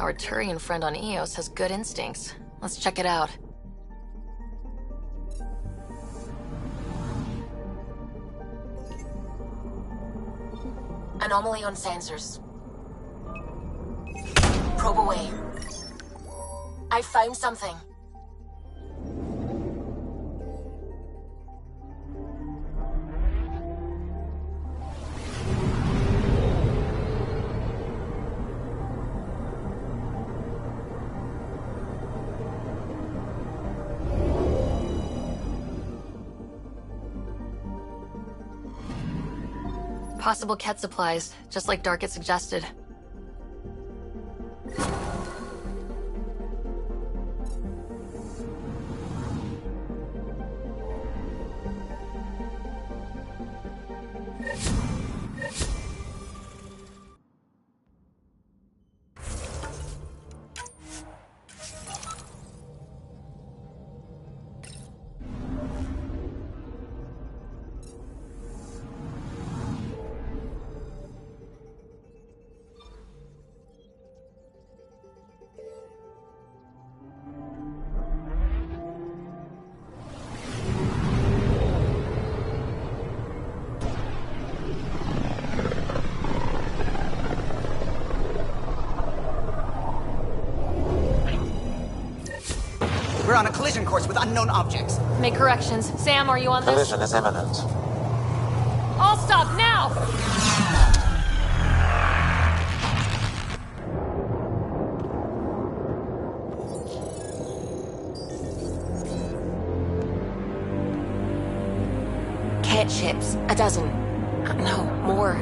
Our Turian friend on Eos has good instincts. Let's check it out. Anomaly on sensors. Probe away. I found something. Possible Ket supplies, just like Dark had suggested. We're on a collision course with unknown objects. Make corrections. Sam, are you on this? Collision is imminent. All stop now! Ket ships. A dozen. No, more.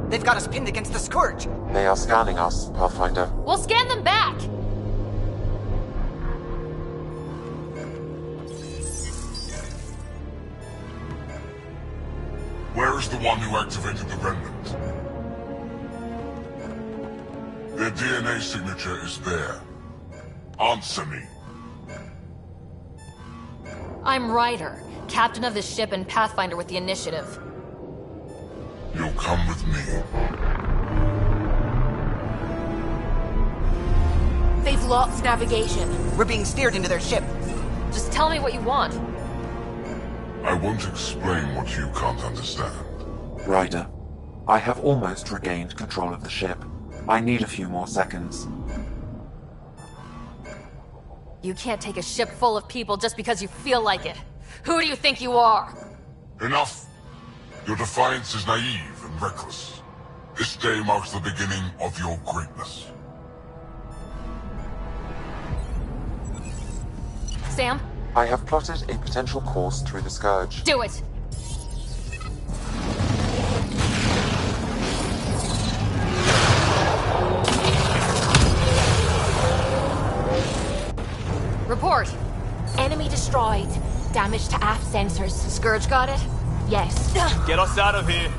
They've got us pinned against the Scourge. They are scanning us, Pathfinder. We'll scan them back! Where is the one who activated the remnant? Their DNA signature is there. Answer me. I'm Ryder, captain of this ship and Pathfinder with the initiative. You'll come with me. They've lost navigation. We're being steered into their ship. Just tell me what you want. I won't explain what you can't understand. Ryder, I have almost regained control of the ship. I need a few more seconds. You can't take a ship full of people just because you feel like it. Who do you think you are? Enough! Your defiance is naive and reckless. This day marks the beginning of your greatness. Sam? I have plotted a potential course through the Scourge. Do it! Report! Enemy destroyed. Damage to aft sensors. Scourge got it? Yes. Get us out of here.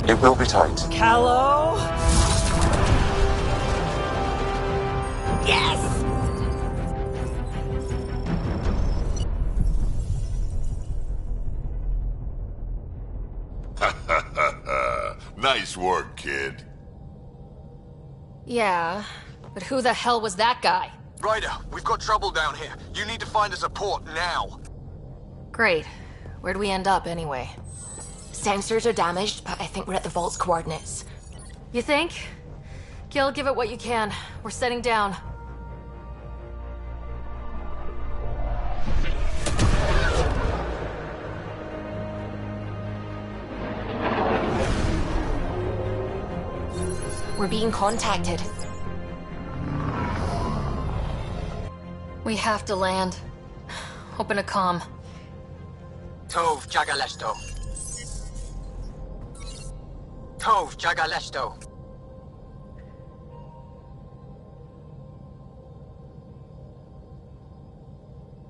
It will be tight. Callow? Yes! Nice work, kid. Yeah, but who the hell was that guy? Ryder, we've got trouble down here. You need to find us a port now. Great. Where'd we end up, anyway? Sensors are damaged, but I think we're at the vault's coordinates. You think? Gil, give it what you can. We're setting down. We're being contacted. We have to land. Open a comm. Tov Jagalesto. Tov Jagalesto.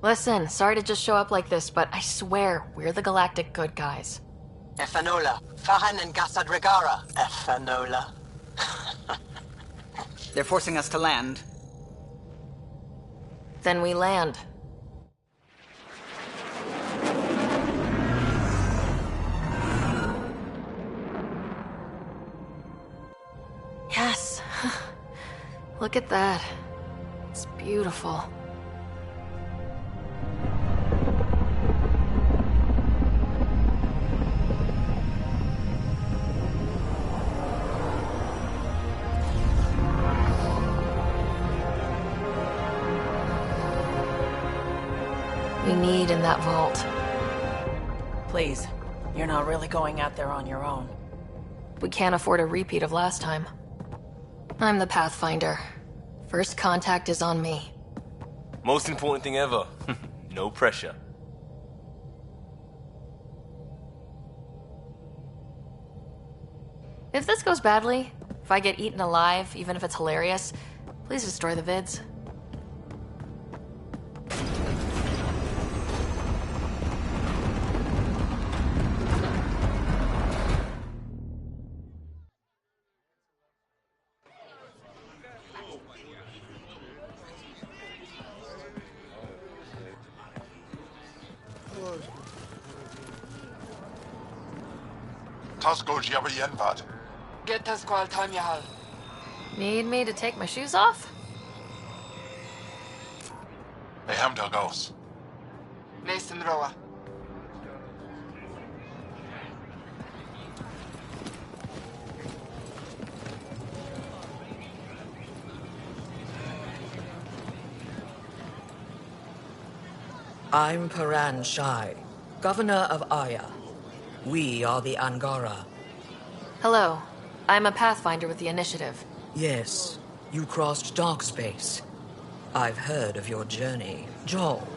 Listen, sorry to just show up like this, but I swear, we're the galactic good guys. Efanola. Fahan and Gassad Regara. Efanola. They're forcing us to land. Then we land. Yes. Look at that. It's beautiful. We need in that vault. Please, you're not really going out there on your own. We can't afford a repeat of last time. I'm the Pathfinder. First contact is on me. Most important thing ever. No pressure. If this goes badly, if I get eaten alive, even if it's hilarious, please destroy the vids. Tasgo Jiabayenvad. Get us qual time yahal. Need me to take my shoes off? They hamdel goes. Nathan Roa. I'm Paran Shai, Governor of Aya. We are the Angara. Hello. I'm a Pathfinder with the Initiative. Yes, you crossed dark space. I've heard of your journey. Joel,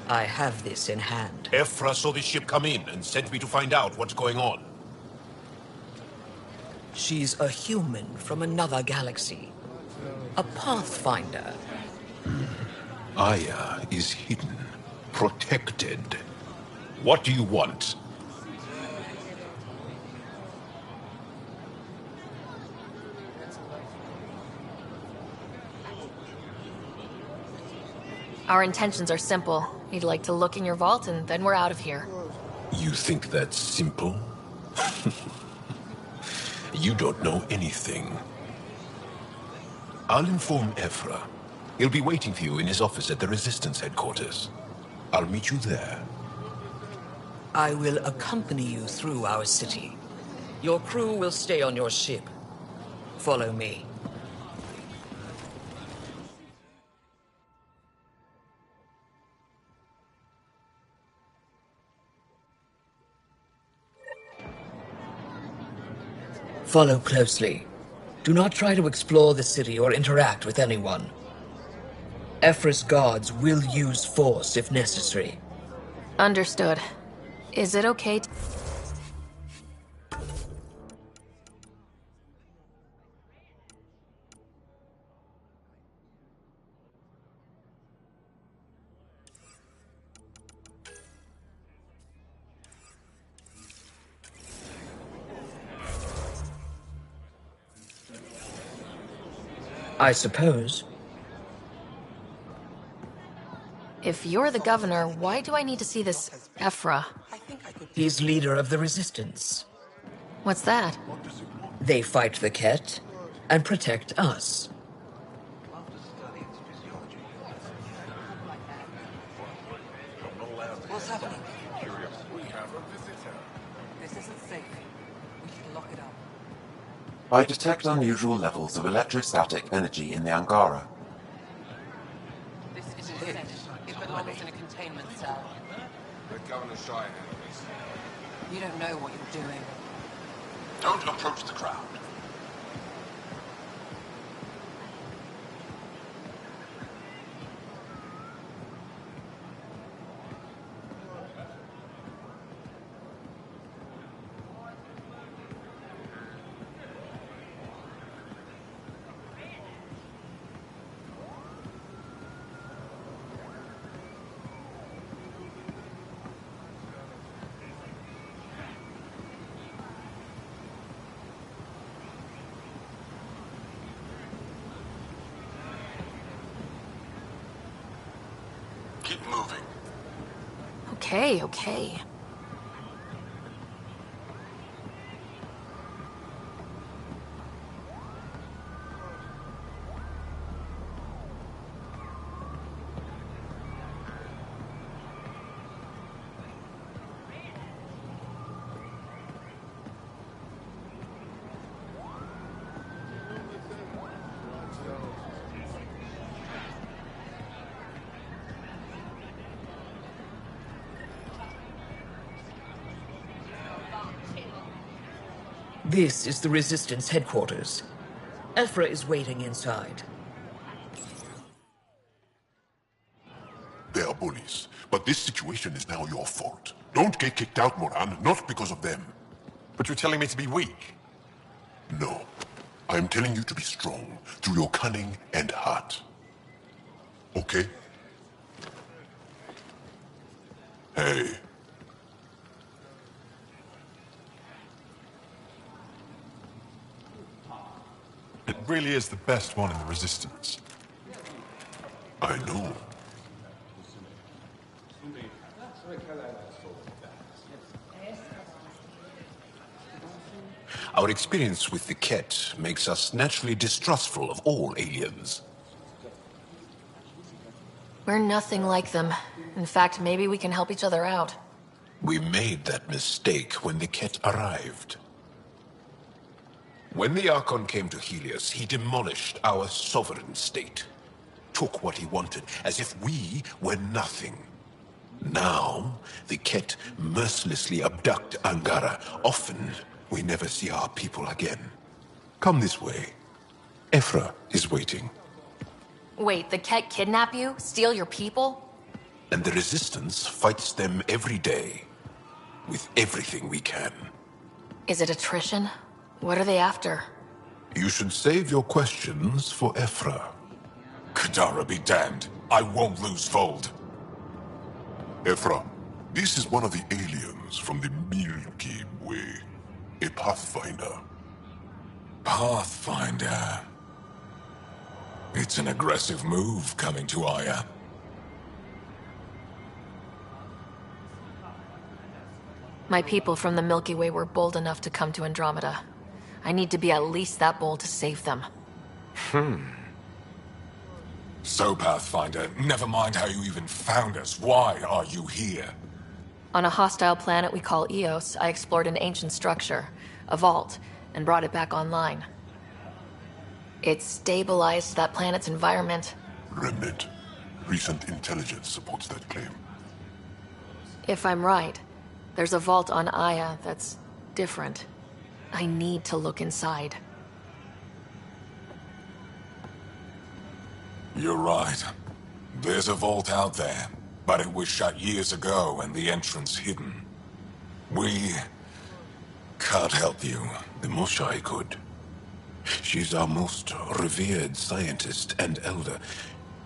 I have this in hand. Ephra saw the ship come in and sent me to find out what's going on. She's a human from another galaxy. A Pathfinder. Aya is hidden, protected. What do you want? Our intentions are simple. We'd like to look in your vault, and then we're out of here. You think that's simple? You don't know anything. I'll inform Ephra. He'll be waiting for you in his office at the Resistance headquarters. I'll meet you there. I will accompany you through our city. Your crew will stay on your ship. Follow me. Follow closely. Do not try to explore the city or interact with anyone. Ephra's guards will use force if necessary. Understood. Is it okay to... I suppose. If you're the governor, why do I need to see this Ephra? He's leader of the Resistance. What's that? They fight the Ket and protect us. What's happening? This isn't safe. We should lock it up. I detect unusual levels of electrostatic energy in the Angara. This isn't safe. It belongs in a containment cell. Let Governor Shai handle this. You don't know what you're doing. Don't approach the crowd. Keep moving. Okay, okay. This is the Resistance headquarters. Ephra is waiting inside. They are bullies, but this situation is now your fault. Don't get kicked out, Moran, not because of them. But you're telling me to be weak? No. I am telling you to be strong, through your cunning and heart. Okay? Hey. It really is the best one in the Resistance. I know. Our experience with the Ket makes us naturally distrustful of all aliens. We're nothing like them. In fact, maybe we can help each other out. We made that mistake when the Ket arrived. When the Archon came to Helios, he demolished our sovereign state. Took what he wanted, as if we were nothing. Now, the Ket mercilessly abduct Angara. Often, we never see our people again. Come this way. Ephra is waiting. Wait, the Ket kidnap you? Steal your people? And the Resistance fights them every day. With everything we can. Is it attrition? What are they after? You should save your questions for Ephra. Kadara be damned. I won't lose Fold. Ephra, this is one of the aliens from the Milky Way. A Pathfinder. Pathfinder. It's an aggressive move coming to Aya. My people from the Milky Way were bold enough to come to Andromeda. I need to be at least that bold to save them. So, Pathfinder, never mind how you even found us. Why are you here? On a hostile planet we call Eos, I explored an ancient structure, a vault, and brought it back online. It stabilized that planet's environment. Remnant. Recent intelligence supports that claim. If I'm right, there's a vault on Aya that's different. I need to look inside. You're right. There's a vault out there, but it was shut years ago and the entrance hidden. We can't help you. The Moshai could. She's our most revered scientist and elder.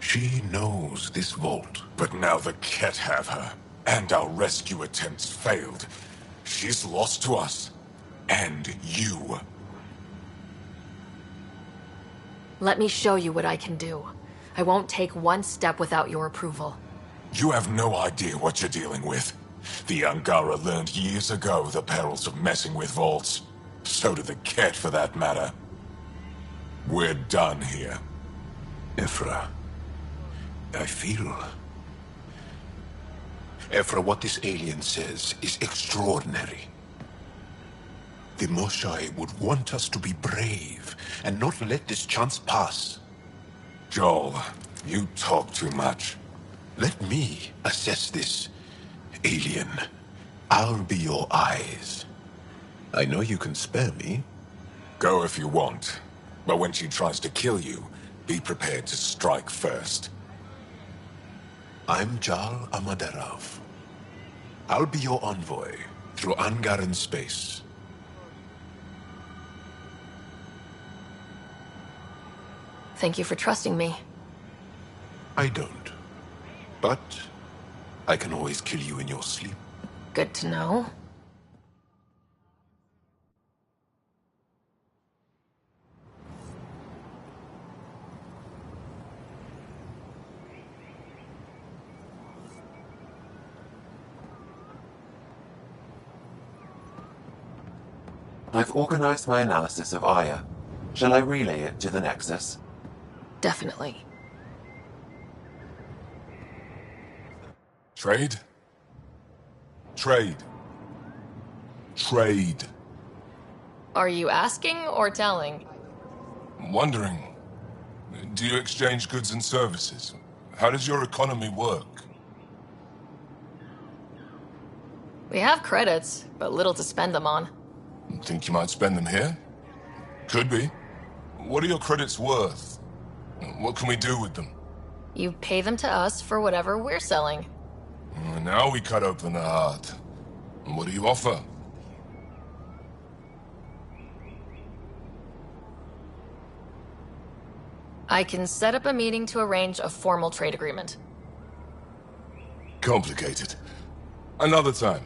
She knows this vault. But now the Ket have her, and our rescue attempts failed. She's lost to us. And you. Let me show you what I can do. I won't take one step without your approval. You have no idea what you're dealing with. The Angara learned years ago the perils of messing with vaults. So did the Ket, for that matter. We're done here. Ephra, I feel... Ephra, what this alien says is extraordinary. The Moshai would want us to be brave and not let this chance pass. Joel, you talk too much. Let me assess this, alien. I'll be your eyes. I know you can spare me. Go if you want. But when she tries to kill you, be prepared to strike first. I'm Jal Amaderov. I'll be your envoy through Angaran space. Thank you for trusting me. I don't. But I can always kill you in your sleep. Good to know. I've organized my analysis of Aya. Shall I relay it to the Nexus? Definitely. Trade? Trade. Trade. Are you asking or telling? Wondering, do you exchange goods and services? How does your economy work? We have credits, but little to spend them on. Think you might spend them here? Could be. What are your credits worth? What can we do with them? You pay them to us for whatever we're selling. Now we cut open the heart. What do you offer? I can set up a meeting to arrange a formal trade agreement. Complicated. Another time.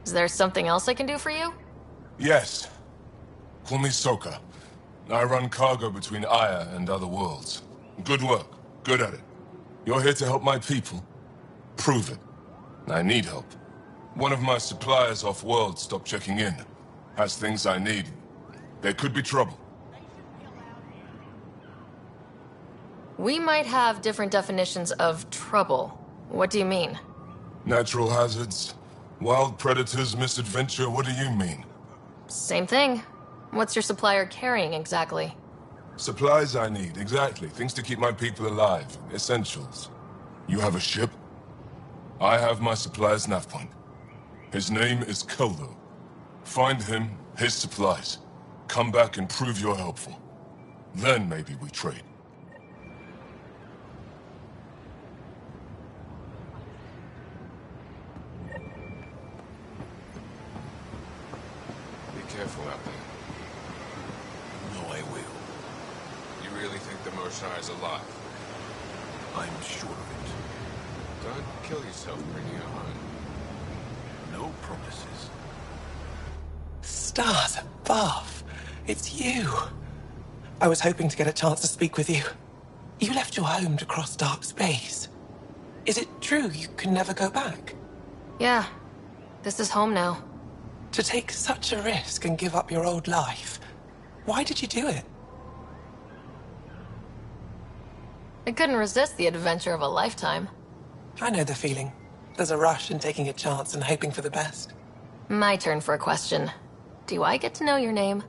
Is there something else I can do for you? Yes. Call me Soka. I run cargo between Aya and other worlds. Good work. Good at it. You're here to help my people? Prove it. I need help. One of my suppliers off-world stopped checking in. Has things I need. There could be trouble. We might have different definitions of trouble. What do you mean? Natural hazards, wild predators, misadventure, what do you mean? Same thing. What's your supplier carrying exactly? Supplies I need, exactly. Things to keep my people alive. Essentials. You have a ship? I have my supplier's nav point. His name is Koldo. Find him, his supplies. Come back and prove you're helpful. Then maybe we trade. Be careful out there. No, I will. You really think the mercenary's alive? I'm sure of it. Don't kill yourself bringing her home. No promises. Stars above! It's you! I was hoping to get a chance to speak with you. You left your home to cross dark space. Is it true you can never go back? Yeah. This is home now. To take such a risk and give up your old life, why did you do it? I couldn't resist the adventure of a lifetime. I know the feeling. There's a rush in taking a chance and hoping for the best. My turn for a question. Do I get to know your name?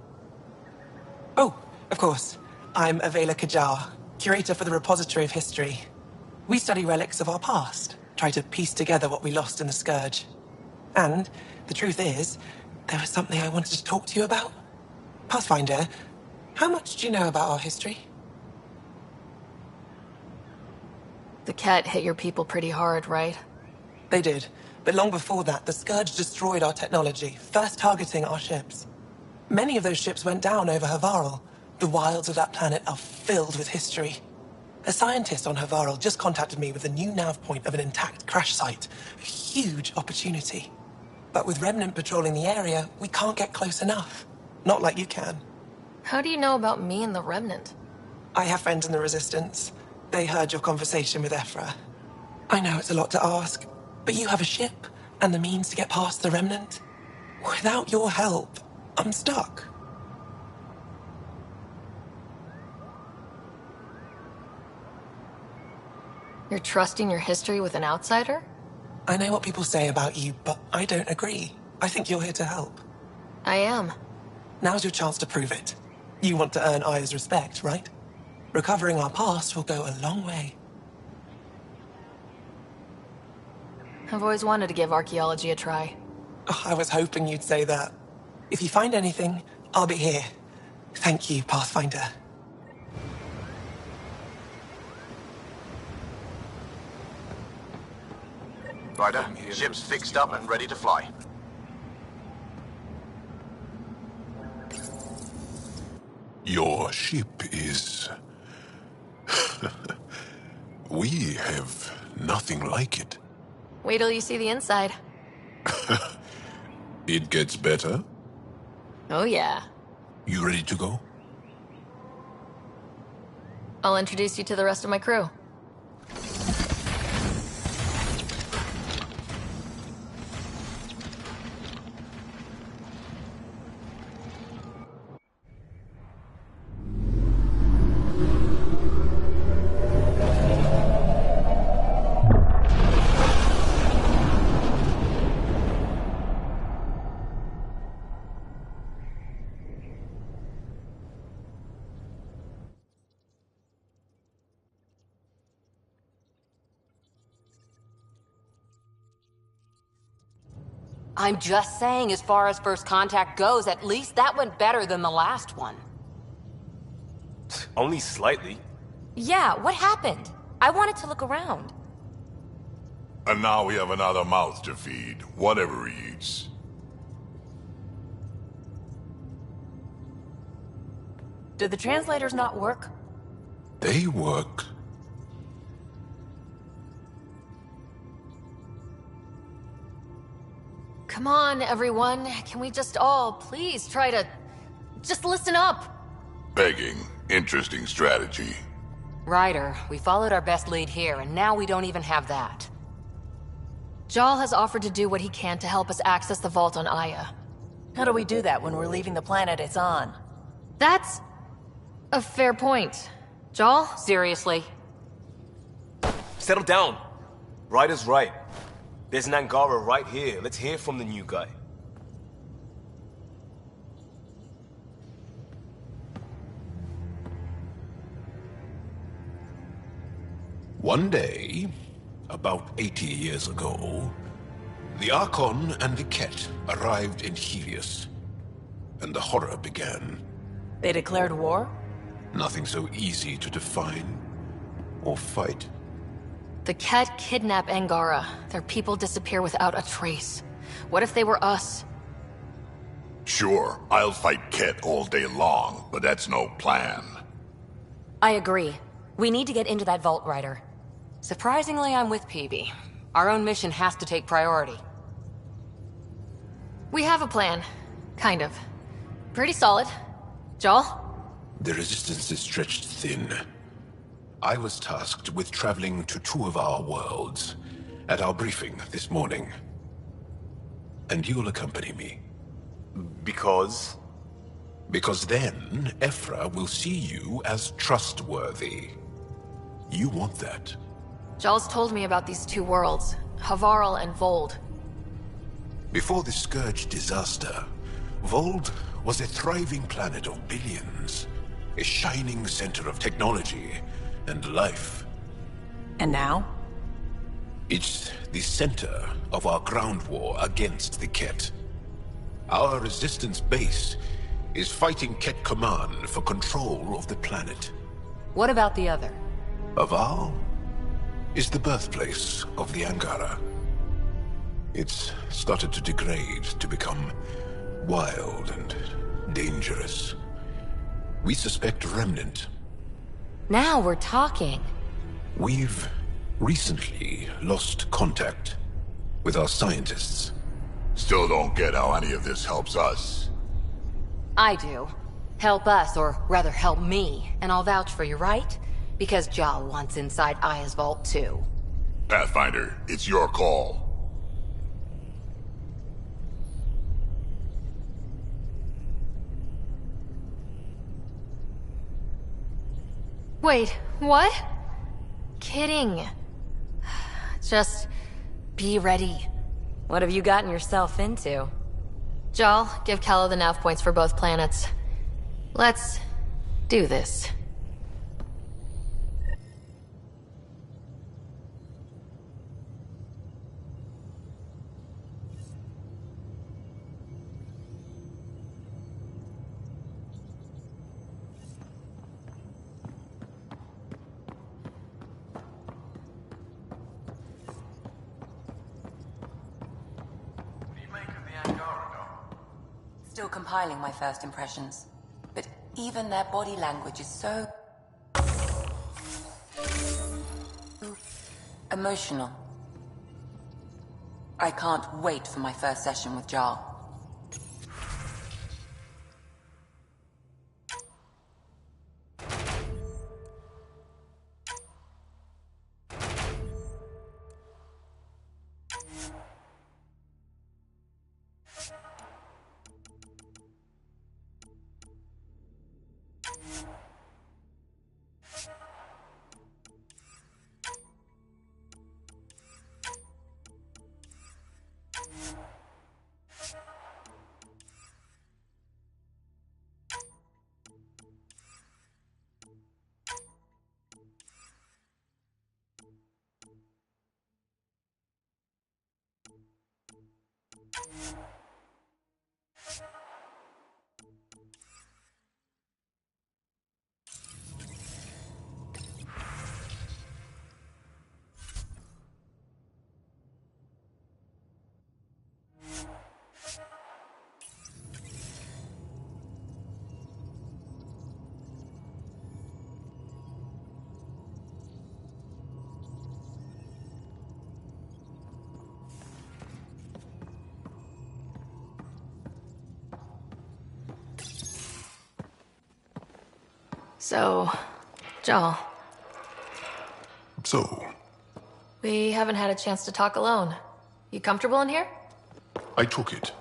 Oh, of course. I'm Avela Kajar, curator for the Repository of History. We study relics of our past, try to piece together what we lost in the Scourge. And the truth is, there was something I wanted to talk to you about. Pathfinder, how much do you know about our history? The Ket hit your people pretty hard, right? They did. But long before that, the Scourge destroyed our technology, first targeting our ships. Many of those ships went down over Havarl. The wilds of that planet are filled with history. A scientist on Havarl just contacted me with a new nav point of an intact crash site. A huge opportunity. But with Remnant patrolling the area, we can't get close enough. Not like you can. How do you know about me and the Remnant? I have friends in the Resistance. They heard your conversation with Ephra. I know it's a lot to ask, but you have a ship and the means to get past the Remnant. Without your help, I'm stuck. You're trusting your history with an outsider? I know what people say about you, but I don't agree. I think you're here to help. I am. Now's your chance to prove it. You want to earn Aya's respect, right? Recovering our past will go a long way. I've always wanted to give archaeology a try. Oh, I was hoping you'd say that. If you find anything, I'll be here. Thank you, Pathfinder. Ryder, ship's fixed up and ready to fly. Your ship is... We have nothing like it. Wait till you see the inside. It gets better? Oh yeah. You ready to go? I'll introduce you to the rest of my crew. I'm just saying, as far as first contact goes, at least that went better than the last one. Only slightly. Yeah, what happened? I wanted to look around. And now we have another mouth to feed, whatever he eats. Did the translators not work? They work. Come on, everyone. Can we just all please try to... just listen up? Begging. Interesting strategy. Ryder, we followed our best lead here, and now we don't even have that. Jal has offered to do what he can to help us access the vault on Aya. How do we do that when we're leaving the planet it's on? That's... a fair point. Jal? Seriously? Settle down. Ryder's right. There's an Angara right here. Let's hear from the new guy. One day, about 80 years ago, the Archon and the Ket arrived in Helios, and the horror began. They declared war? Nothing so easy to define or fight. The Ket kidnap Angara. Their people disappear without a trace. What if they were us? Sure, I'll fight Ket all day long, but that's no plan. I agree. We need to get into that vault, Ryder. Surprisingly, I'm with PB. Our own mission has to take priority. We have a plan. Kind of. Pretty solid. Jal? The resistance is stretched thin. I was tasked with traveling to two of our worlds at our briefing this morning. And you'll accompany me. Because? Because then, Ephra will see you as trustworthy. You want that. Jal's told me about these two worlds, Havarl and Vold. Before the Scourge disaster, Vold was a thriving planet of billions. A shining center of technology and life. And now? It's the center of our ground war against the Ket. Our resistance base is fighting Ket Command for control of the planet. What about the other? Havarl is the birthplace of the Angara. It's started to degrade, to become wild and dangerous. We suspect Remnant. Now we're talking. We've recently lost contact with our scientists. Still don't get how any of this helps us. I do. Help us, or rather help me, and I'll vouch for you, right? Because Jal wants inside Aya's vault too. Pathfinder, it's your call. Wait, what? Kidding. Just be ready. What have you gotten yourself into? Jal, give Calla the nav points for both planets. Let's do this. Still compiling my first impressions, but even their body language is so emotional. I can't wait for my first session with Jal. So, Joel. So? We haven't had a chance to talk alone. You comfortable in here? I took it.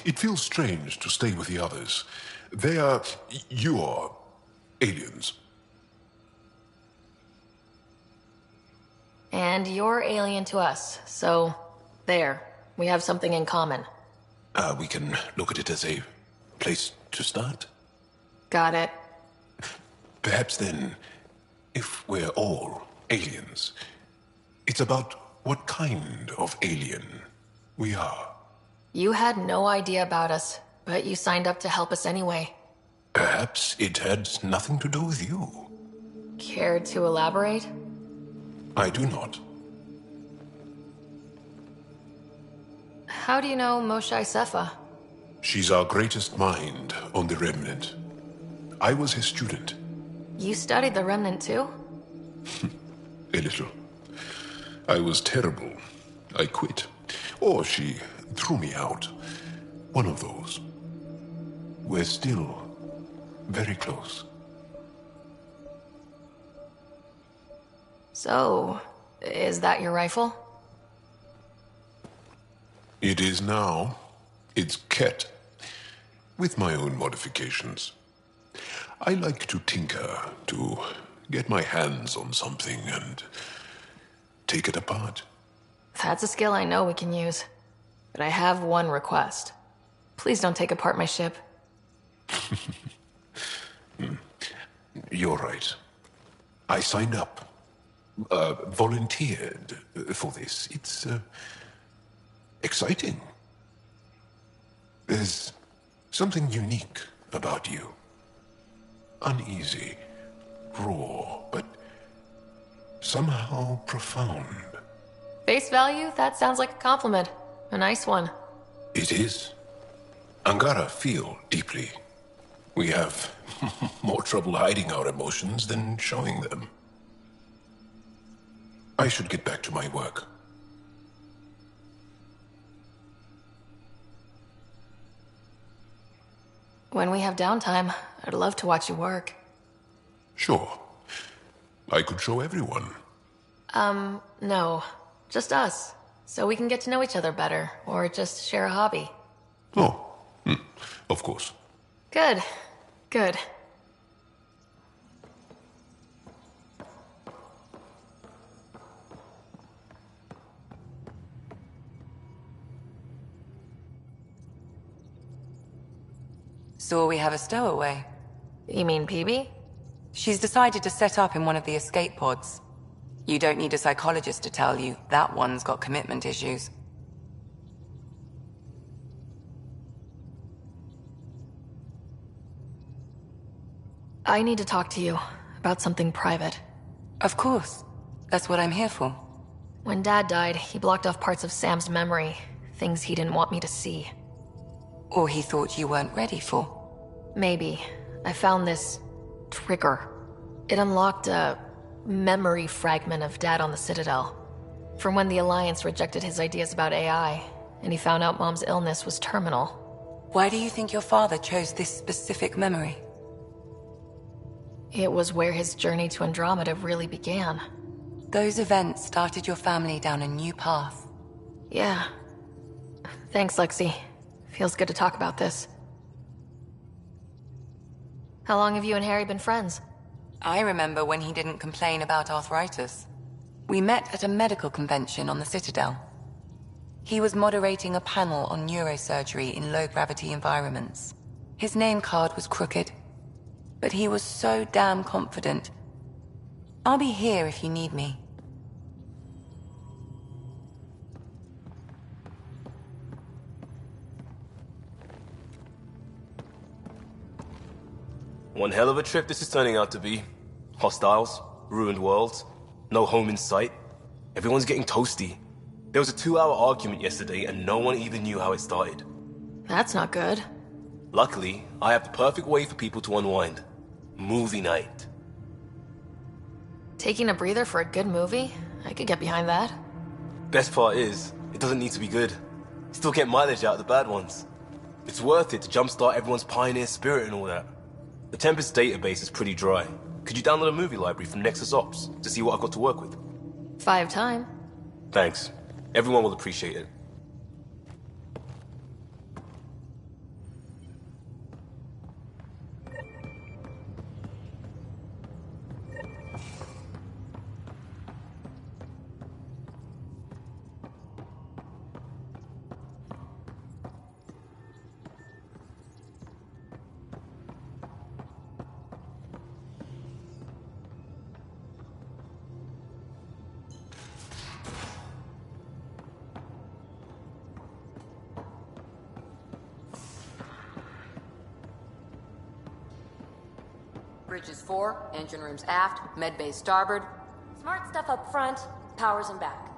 It feels strange to stay with the others. They are... you are... aliens. And you're alien to us, so... there. We have something in common. We can look at it as a place to start. Got it. Perhaps then, if we're all aliens, it's about what kind of alien we are. You had no idea about us, but you signed up to help us anyway. Perhaps it had nothing to do with you. Care to elaborate? I do not. How do you know Moshae Sefa? She's our greatest mind on the Remnant. I was his student. You studied the Remnant too? A little. I was terrible. I quit. Or she threw me out. One of those. We're still very close. So, is that your rifle? It is now. It's Ket. With my own modifications. I like to tinker, to get my hands on something and take it apart. That's a skill I know we can use. But I have one request. Please don't take apart my ship. You're right. I signed up. Volunteered for this. It's, exciting. There's something unique about you. Uneasy, raw, but somehow profound. Face value? That sounds like a compliment. A nice one. It is. Angara feel deeply. We have more trouble hiding our emotions than showing them. I should get back to my work. When we have downtime, I'd love to watch you work. Sure. I could show everyone. No. Just us. So we can get to know each other better, or just share a hobby. Oh, of course. Good. Good. So we have a stowaway. You mean PB? She's decided to set up in one of the escape pods. You don't need a psychologist to tell you that one's got commitment issues. I need to talk to you about something private. Of course. That's what I'm here for. When Dad died, he blocked off parts of Sam's memory, things he didn't want me to see. Or he thought you weren't ready for. Maybe. I found this trigger. It unlocked a memory fragment of Dad on the Citadel. From when the Alliance rejected his ideas about AI, and he found out Mom's illness was terminal. Why do you think your father chose this specific memory? It was where his journey to Andromeda really began. Those events started your family down a new path. Yeah. Thanks, Lexi. Feels good to talk about this. How long have you and Harry been friends? I remember when he didn't complain about arthritis. We met at a medical convention on the Citadel. He was moderating a panel on neurosurgery in low-gravity environments. His name card was crooked, but he was so damn confident. I'll be here if you need me. One hell of a trip this is turning out to be. Hostiles, ruined worlds, no home in sight. Everyone's getting toasty. There was a 2-hour argument yesterday and no one even knew how it started. That's not good. Luckily, I have the perfect way for people to unwind. Movie night. Taking a breather for a good movie? I could get behind that. Best part is, it doesn't need to be good. Still get mileage out of the bad ones. It's worth it to jumpstart everyone's pioneer spirit and all that. The Tempest database is pretty dry. Could you download a movie library from Nexus Ops to see what I've got to work with? 5 time. Thanks. Everyone will appreciate it. Bridges 4, engine rooms aft, med bay starboard. Smart stuff up front, powers in back.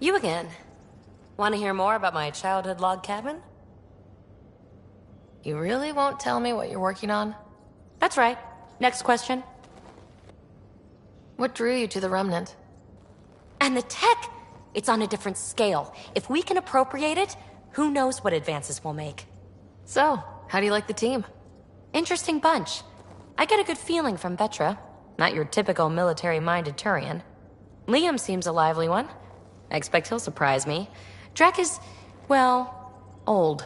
You again. Want to hear more about my childhood log cabin? You really won't tell me what you're working on? That's right. Next question. What drew you to the Remnant? And the tech! It's on a different scale. If we can appropriate it, who knows what advances we'll make. So, how do you like the team? Interesting bunch. I get a good feeling from Vetra. Not your typical military-minded Turian. Liam seems a lively one. I expect he'll surprise me. Drek is, well, old.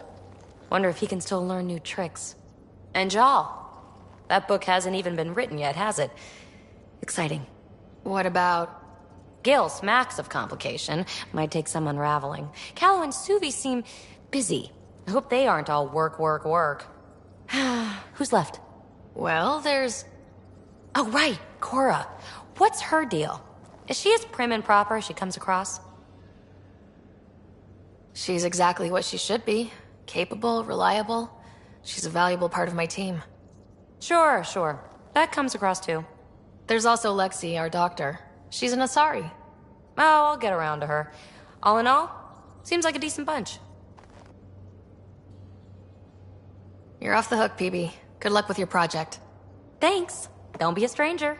Wonder if he can still learn new tricks. And Jal. That book hasn't even been written yet, has it? Exciting. What about... Gil smacks of complication. Might take some unraveling. Callow and Suvi seem busy. I hope they aren't all work, work, work. Who's left? Well, there's... Oh, right, Cora. What's her deal? Is she as prim and proper as she comes across? She's exactly what she should be. Capable, reliable. She's a valuable part of my team. Sure, sure. That comes across too. There's also Lexi, our doctor. She's an Asari. Oh, I'll get around to her. All in all, seems like a decent bunch. You're off the hook, PB. Good luck with your project. Thanks. Don't be a stranger.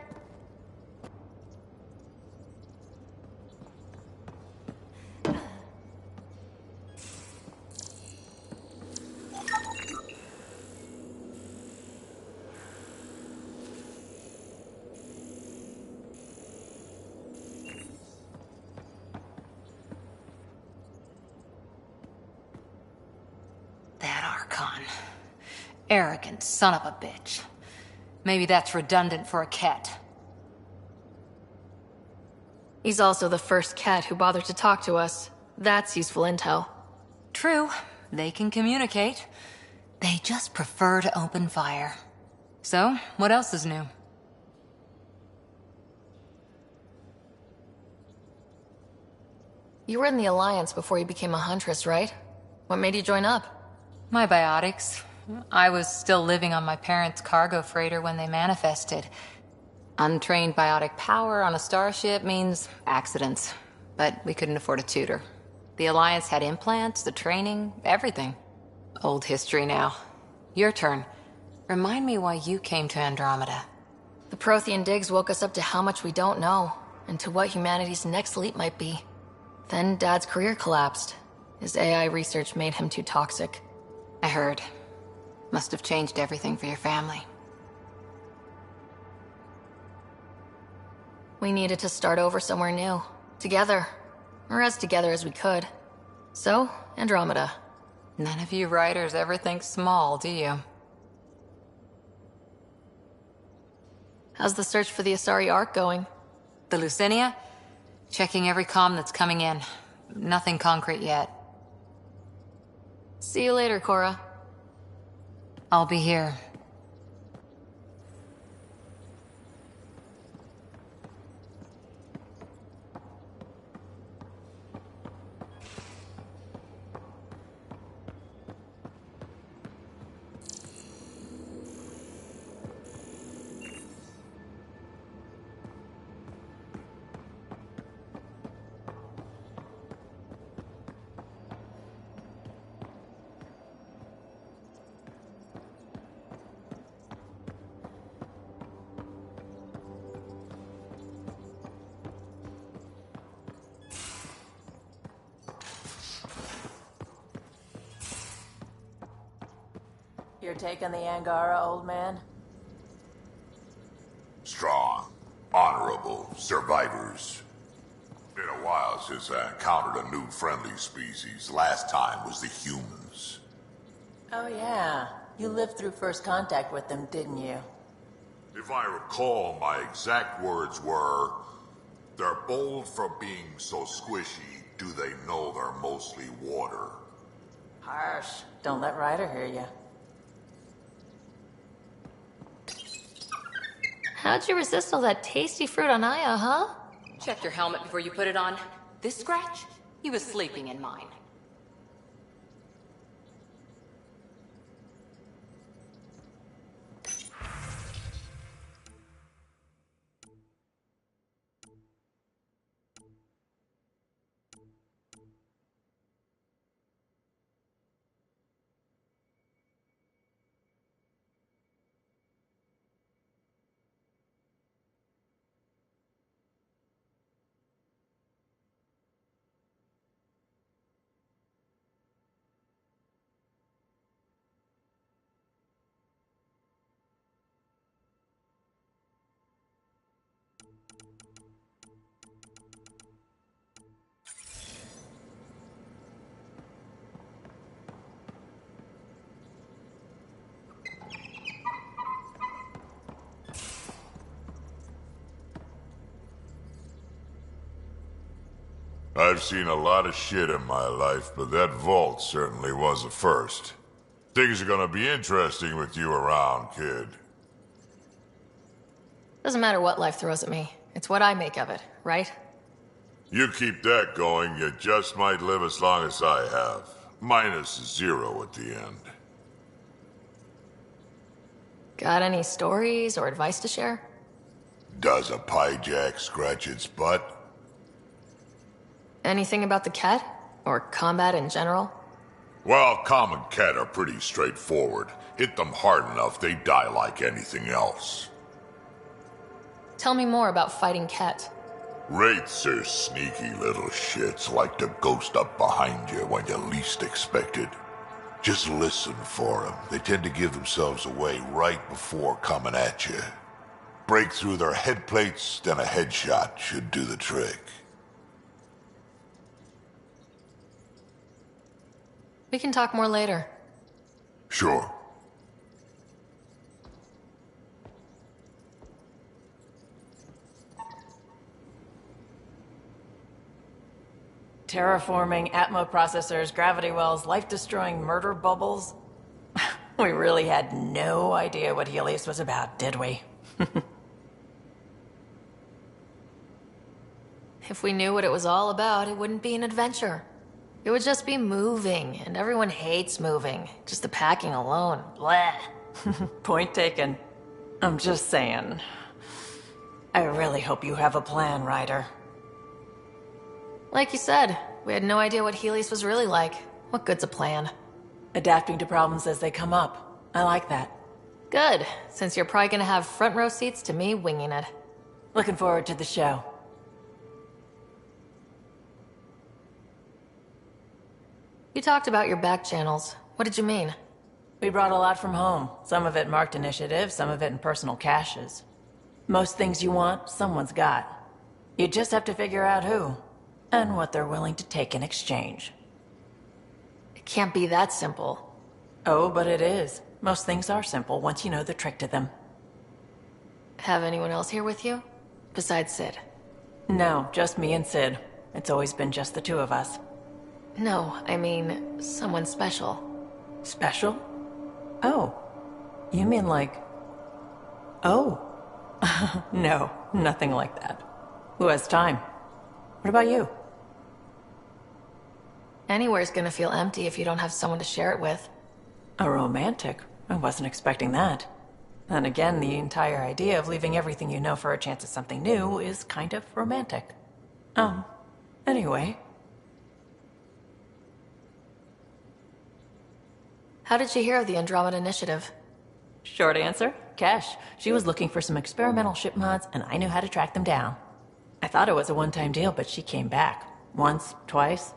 Arrogant son of a bitch. Maybe that's redundant for a cat. He's also the first cat who bothered to talk to us. That's useful intel. True. They can communicate. They just prefer to open fire. So, what else is new? You were in the Alliance before you became a huntress, right? What made you join up? My biotics. I was still living on my parents' cargo freighter when they manifested. Untrained biotic power on a starship means accidents. But we couldn't afford a tutor. The Alliance had implants, the training, everything. Old history now. Your turn. Remind me why you came to Andromeda. The Prothean digs woke us up to how much we don't know, and to what humanity's next leap might be. Then Dad's career collapsed. His AI research made him too toxic. I heard. Must have changed everything for your family. We needed to start over somewhere new. Together. Or as together as we could. So, Andromeda. None of you writers ever think small, do you? How's the search for the Asari Ark going? The Lucinia? Checking every comm that's coming in. Nothing concrete yet. See you later, Cora. I'll be here. Your take on the Angara, old man? Strong, honorable survivors. Been a while since I encountered a new friendly species. Last time was the humans. Oh yeah, you lived through first contact with them, didn't you? If I recall, my exact words were, "They're bold for being so squishy, do they know they're mostly water?" Harsh. Don't let Ryder hear you. How'd you resist all that tasty fruit on Aya, huh? Check your helmet before you put it on. This scratch? He was sleeping in mine. I've seen a lot of shit in my life, but that vault certainly was a first. Things are gonna be interesting with you around, kid. Doesn't matter what life throws at me. It's what I make of it, right? You keep that going, you just might live as long as I have. Minus 0 at the end. Got any stories or advice to share? Does a pie jack scratch its butt? Anything about the Ket? Or combat in general? Well, common Ket are pretty straightforward. Hit them hard enough, they die like anything else. Tell me more about fighting Ket. Wraiths are sneaky little shits, like to ghost up behind you when you least expect it. Just listen for them. They tend to give themselves away right before coming at you. Break through their head plates, then a headshot should do the trick. We can talk more later. Sure. Terraforming, Atmo processors, gravity wells, life-destroying murder bubbles. We really had no idea what Helios was about, did we? If we knew what it was all about, it wouldn't be an adventure. It would just be moving, and everyone hates moving. Just the packing alone. Bleh. Point taken. I'm just saying. I really hope you have a plan, Ryder. Like you said, we had no idea what Helios was really like. What good's a plan? Adapting to problems as they come up. I like that. Good, since you're probably gonna have front row seats to me winging it. Looking forward to the show. You talked about your back channels. What did you mean? We brought a lot from home. Some of it marked initiative, some of it in personal caches. Most things you want, someone's got. You just have to figure out who, and what they're willing to take in exchange. It can't be that simple. Oh, but it is. Most things are simple once you know the trick to them. Have anyone else here with you? Besides Sid? No, just me and Sid. It's always been just the two of us. No, I mean, someone special. Special? Oh. You mean like... Oh. No, nothing like that. Who has time? What about you? Anywhere's gonna feel empty if you don't have someone to share it with. A romantic? I wasn't expecting that. And again, the entire idea of leaving everything you know for a chance at something new is kind of romantic. Anyway. How did you hear of the Andromeda Initiative? Short answer, Cash. She was looking for some experimental ship mods, and I knew how to track them down. I thought it was a one-time deal, but she came back. Once, twice.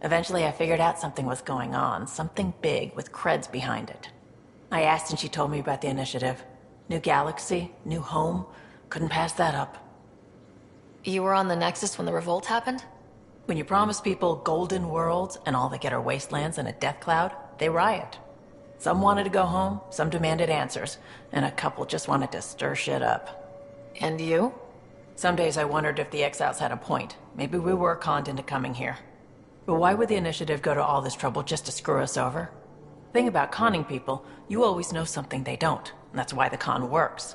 Eventually I figured out something was going on, something big with creds behind it. I asked and she told me about the initiative. New galaxy, new home. Couldn't pass that up. You were on the Nexus when the revolt happened? When you promise people golden worlds and all they get are wastelands and a death cloud, they riot. Some wanted to go home, some demanded answers, and a couple just wanted to stir shit up. And you? Some days I wondered if the exiles had a point. Maybe we were conned into coming here. But why would the initiative go to all this trouble just to screw us over? Thing about conning people, you always know something they don't, and that's why the con works.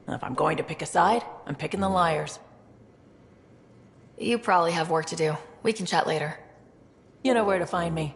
And if I'm going to pick a side, I'm picking the liars. You probably have work to do. We can chat later. You know where to find me.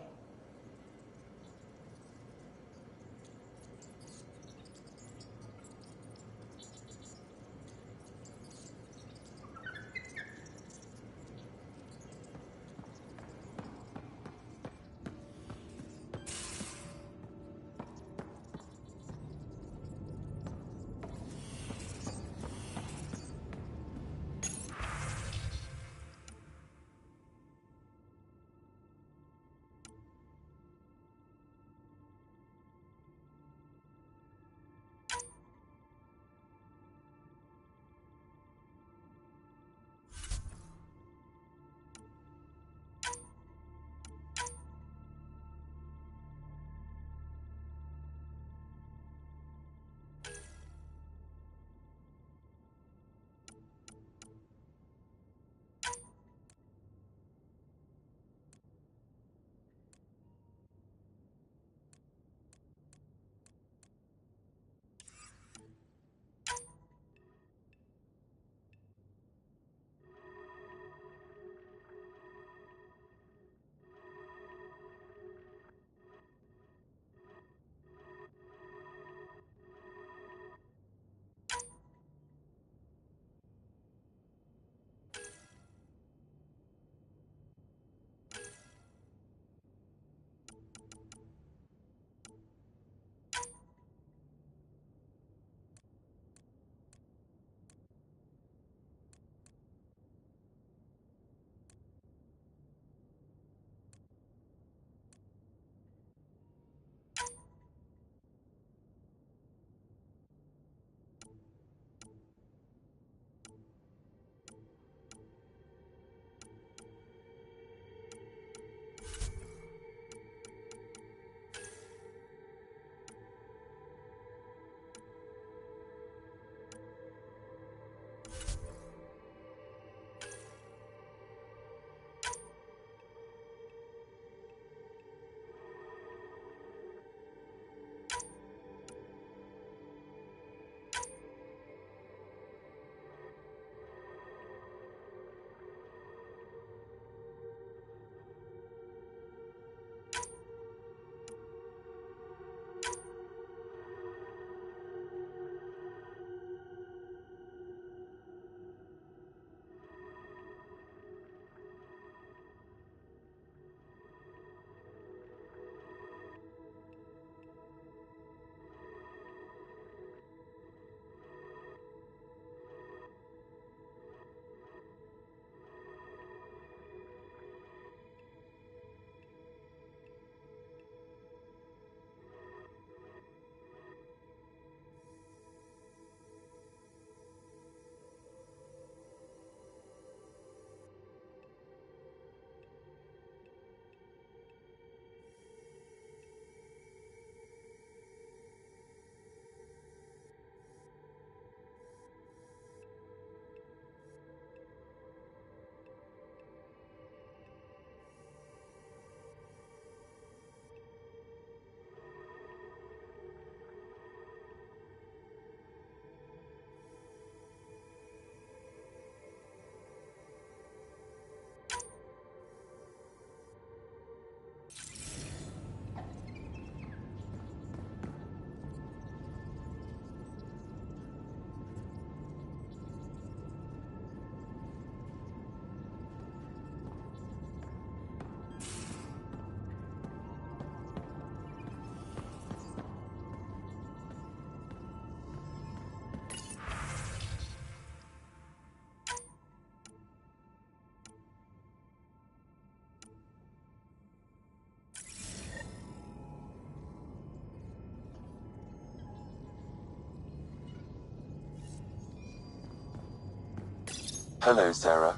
Hello, Sarah.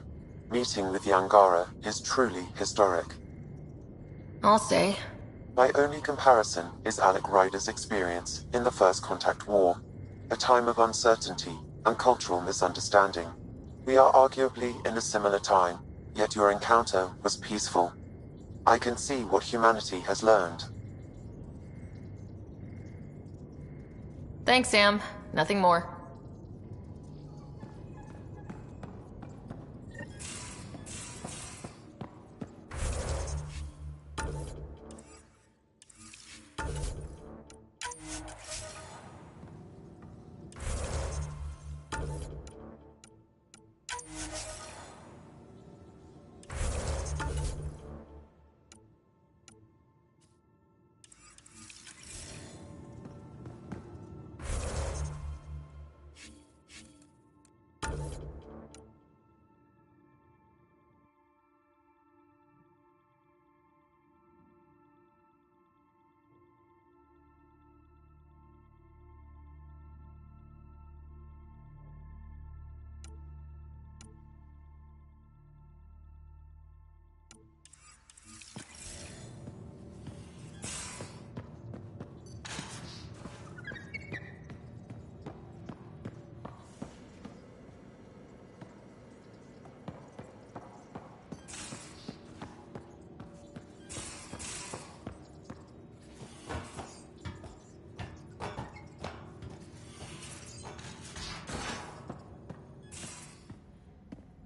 Meeting with the Angara is truly historic. I'll say. My only comparison is Alec Ryder's experience in the First Contact War, a time of uncertainty and cultural misunderstanding. We are arguably in a similar time, yet your encounter was peaceful. I can see what humanity has learned. Thanks, Sam. Nothing more.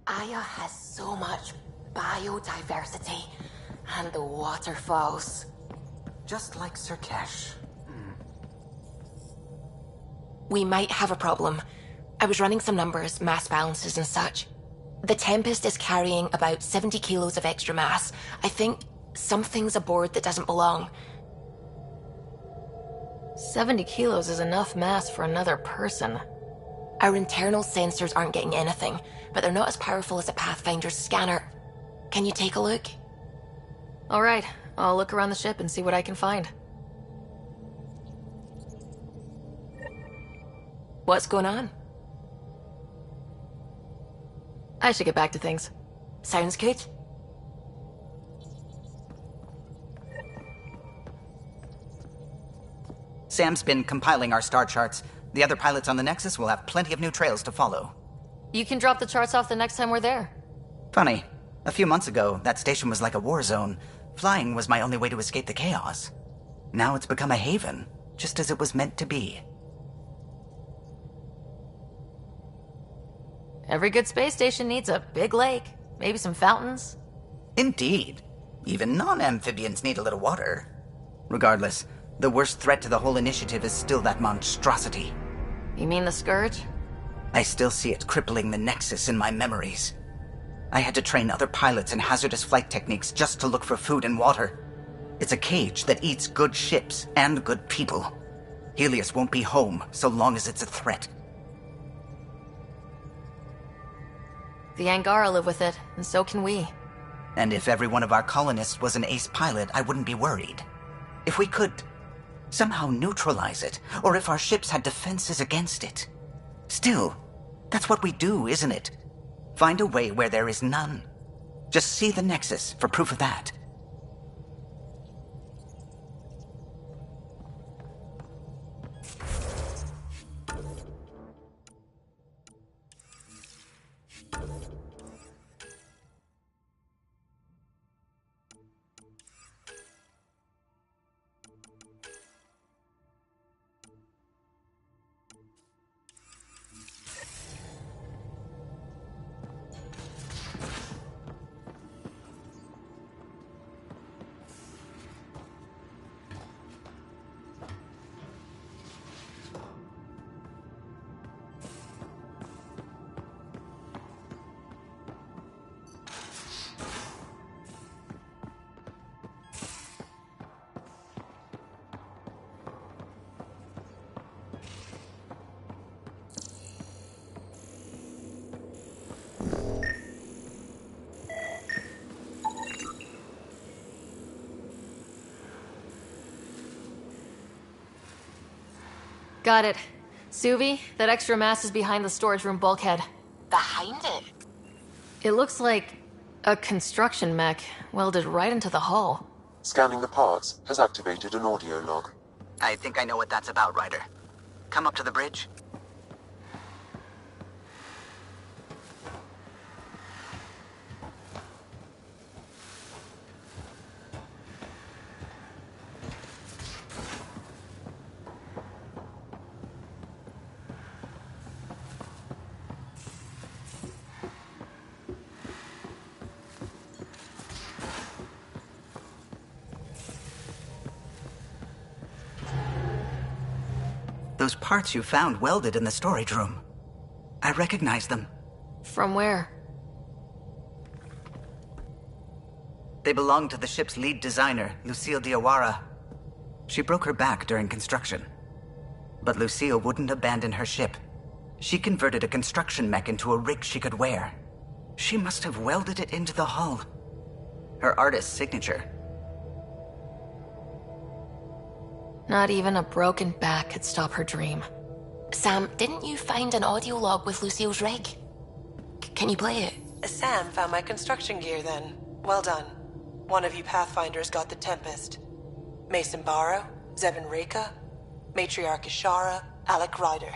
Aya has so much biodiversity, and the waterfalls. Just like Sirkesh. We might have a problem. I was running some numbers, mass balances and such. The Tempest is carrying about 70 kilos of extra mass. I think something's aboard that doesn't belong. 70 kilos is enough mass for another person. Our internal sensors aren't getting anything, but they're not as powerful as a Pathfinder's scanner. Can you take a look? All right, I'll look around the ship and see what I can find. What's going on? I should get back to things. Sounds good. Sam's been compiling our star charts. The other pilots on the Nexus will have plenty of new trails to follow. You can drop the charts off the next time we're there. Funny. A few months ago, that station was like a war zone. Flying was my only way to escape the chaos. Now it's become a haven, just as it was meant to be. Every good space station needs a big lake, maybe some fountains. Indeed. Even non-amphibians need a little water. Regardless, the worst threat to the whole initiative is still that monstrosity. You mean the Scourge? I still see it crippling the Nexus in my memories. I had to train other pilots in hazardous flight techniques just to look for food and water. It's a cage that eats good ships and good people. Helios won't be home so long as it's a threat. The Angara live with it, and so can we. And if every one of our colonists was an ace pilot, I wouldn't be worried. If we could somehow neutralize it, or if our ships had defenses against it. Still, that's what we do, isn't it? Find a way where there is none. Just see the Nexus for proof of that. Got it. Suvi, that extra mass is behind the storage room bulkhead. Behind it? It looks like a construction mech welded right into the hull. Scanning the parts has activated an audio log. I think I know what that's about, Ryder. Come up to the bridge. Those parts you found welded in the storage room. I recognize them. From where? They belong to the ship's lead designer, Lucille Diawara. She broke her back during construction. But Lucille wouldn't abandon her ship. She converted a construction mech into a rig she could wear. She must have welded it into the hull. Her artist's signature. Not even a broken back could stop her dream. Sam, didn't you find an audio log with Lucille's rig? Can you play it? Sam found my construction gear then. Well done. One of you Pathfinders got the Tempest. Mason Barrow, Zevin Reka, Matriarch Ishara, Alec Ryder.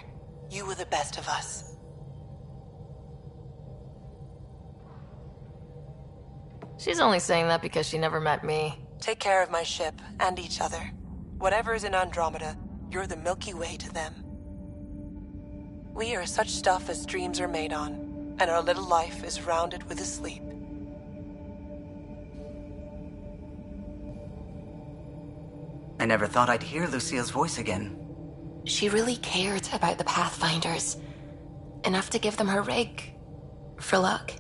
You were the best of us. She's only saying that because she never met me. Take care of my ship and each other. Whatever is in Andromeda, you're the Milky Way to them. We are such stuff as dreams are made on, and our little life is rounded with a sleep. I never thought I'd hear Lucille's voice again. She really cared about the Pathfinders. Enough to give them her rig. For luck.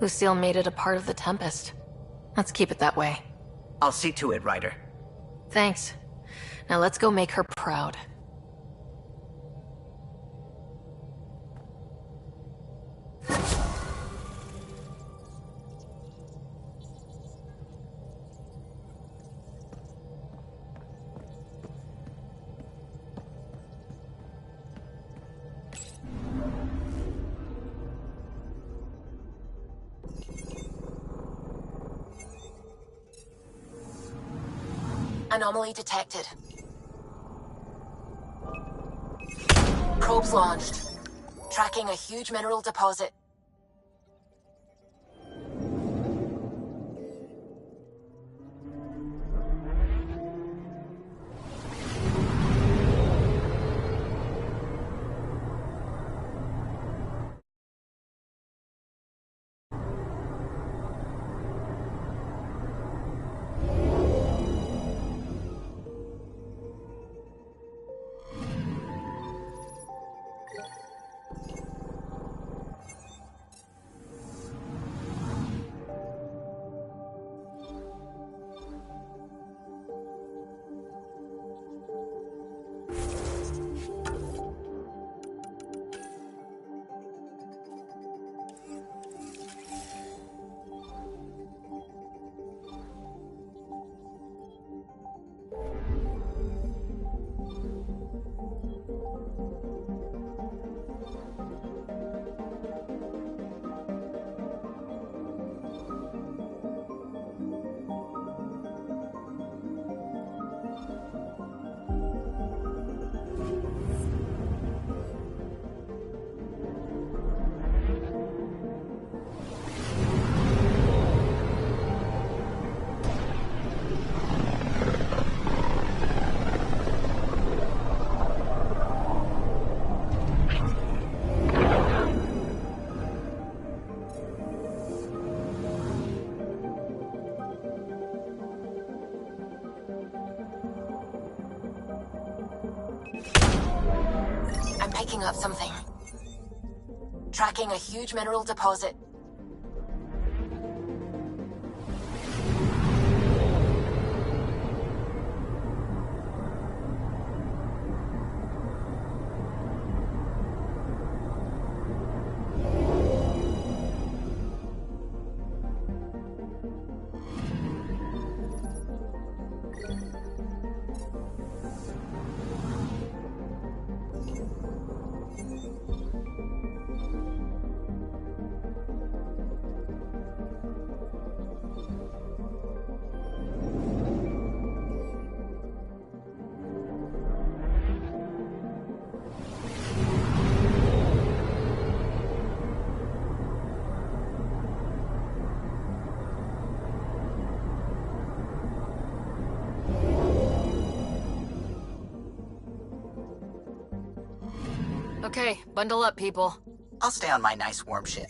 Lucille made it a part of the Tempest. Let's keep it that way. I'll see to it, Ryder. Thanks. Now let's go make her proud. Anomaly detected. Probes launched. Tracking a huge mineral deposit. Picking up something. Tracking a huge mineral deposit. Okay, bundle up, people. I'll stay on my nice warm ship.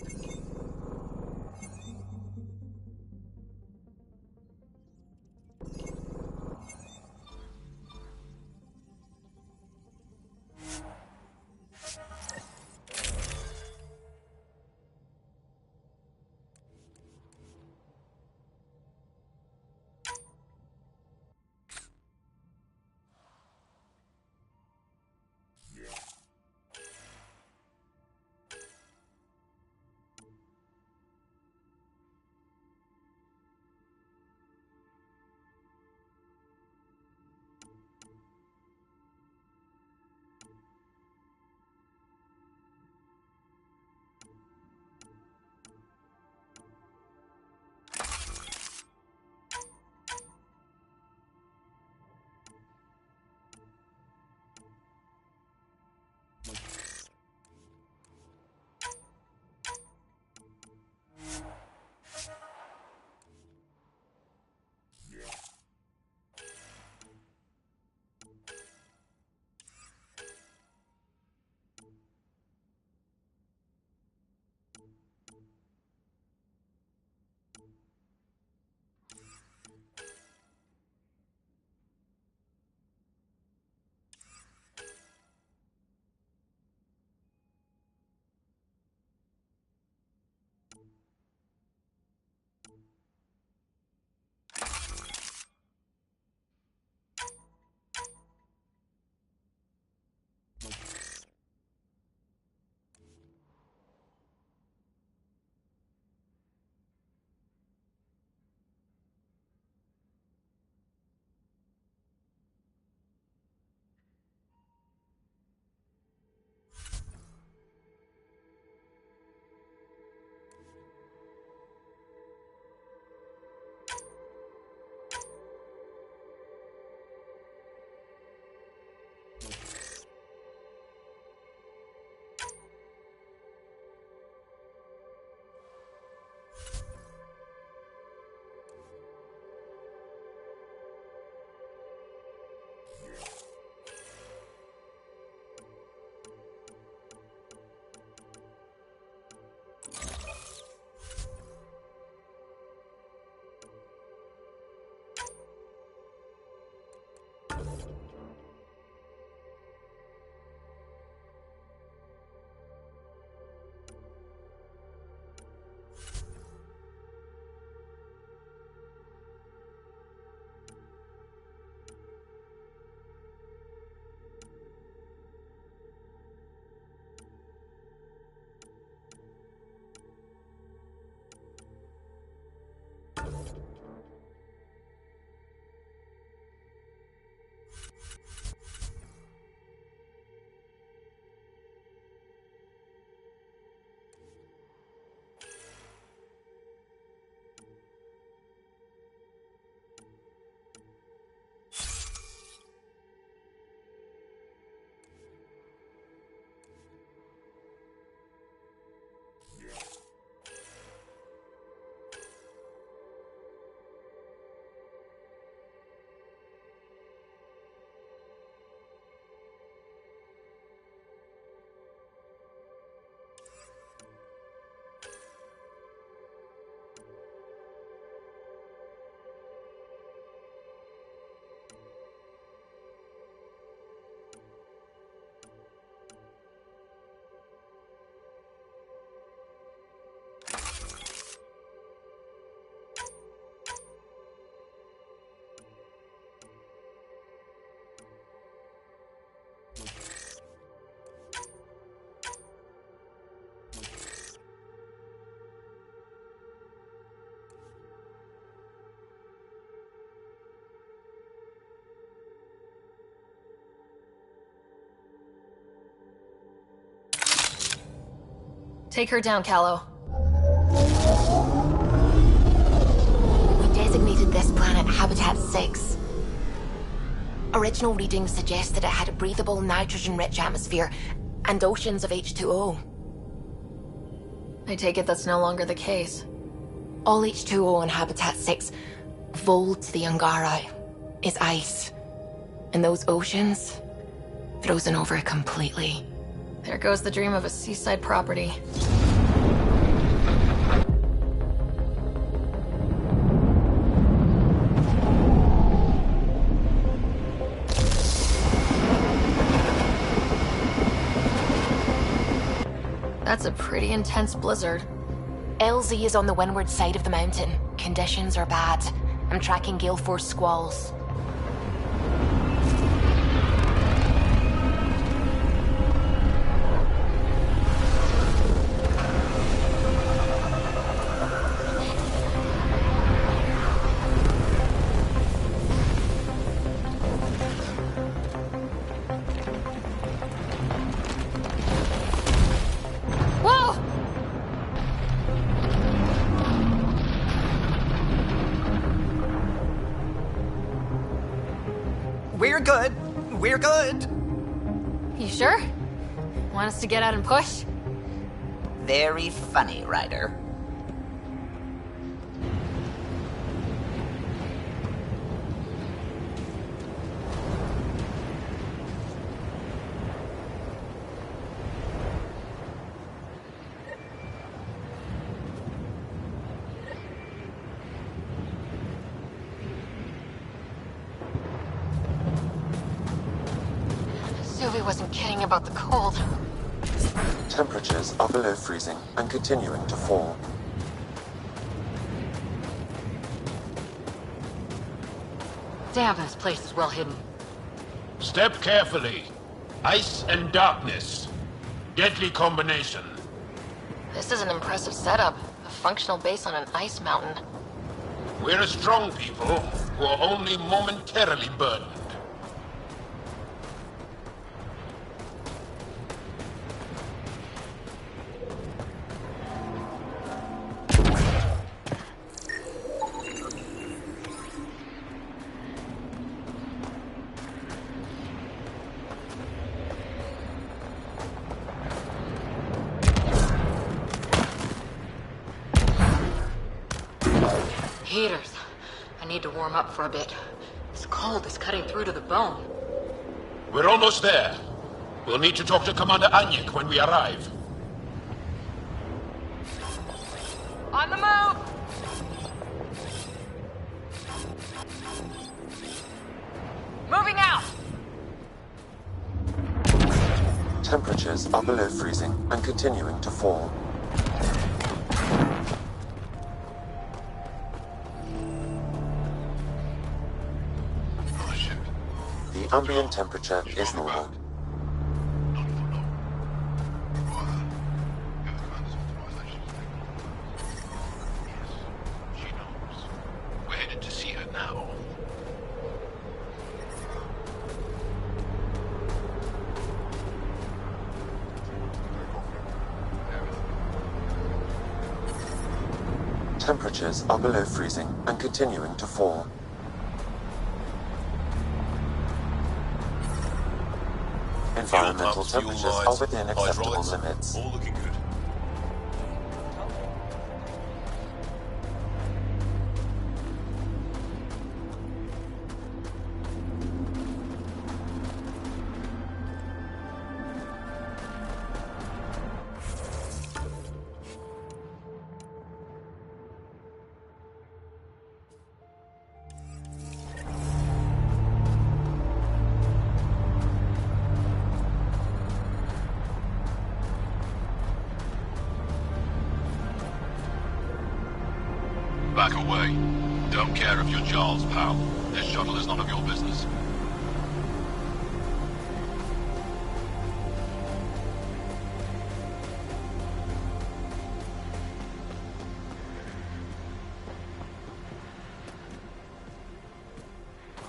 Take her down, Callow. We designated this planet Habitat 6. Original readings suggest that it had a breathable, nitrogen-rich atmosphere and oceans of H2O. I take it that's no longer the case. All H2O on Habitat 6, Vold to the Angara, is ice. And those oceans, frozen over completely. There goes the dream of a seaside property. That's a pretty intense blizzard. LZ is on the windward side of the mountain. Conditions are bad. I'm tracking gale force squalls. We're good. We're good. You sure? Want us to get out and push? Very funny, Ryder. Sylvie wasn't kidding about the cold. Temperatures are below freezing and continuing to fall. Damn, this place is well hidden. Step carefully. Ice and darkness. Deadly combination. This is an impressive setup. A functional base on an ice mountain. We're a strong people who are only momentarily burdened. Heaters. I need to warm up for a bit. This cold is cutting through to the bone. We're almost there. We'll need to talk to Commander Anyek when we arrive. On the move! Moving out! Temperatures are below freezing and continuing to fall. The ambient temperature is normal. We're headed to see her now. Temperatures are below freezing and continuing to fall. Environmental temperatures are within acceptable limits. All looking good. Back away. Don't care if you're Charles, pal. This shuttle is none of your business.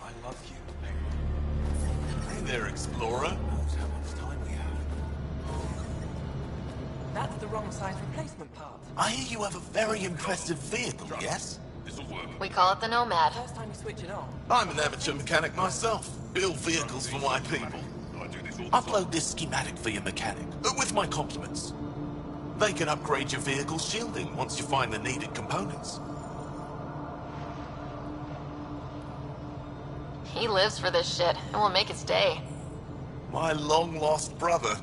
I love you. Hey there, Explorer. Knows how much time we have. That's the wrong size replacement part. I hear you have a very impressive vehicle, yes? We call it the Nomad. First time you switch it on. I'm an amateur mechanic myself. Build vehicles for my people. Upload this schematic for your mechanic, with my compliments. They can upgrade your vehicle's shielding once you find the needed components. He lives for this shit, and will make his day. My long-lost brother.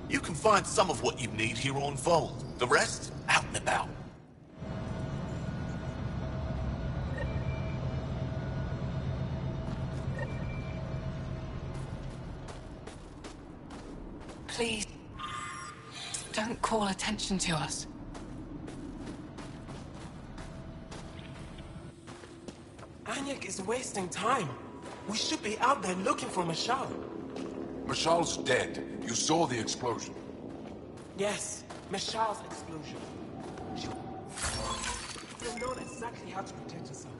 You can find some of what you need here on Fold. The rest, out and about. Please, don't call attention to us. Anyek is wasting time. We should be out there looking for Mashal. Mashal's dead. You saw the explosion. Yes, Mashal's explosion. You'll know exactly how to protect yourself.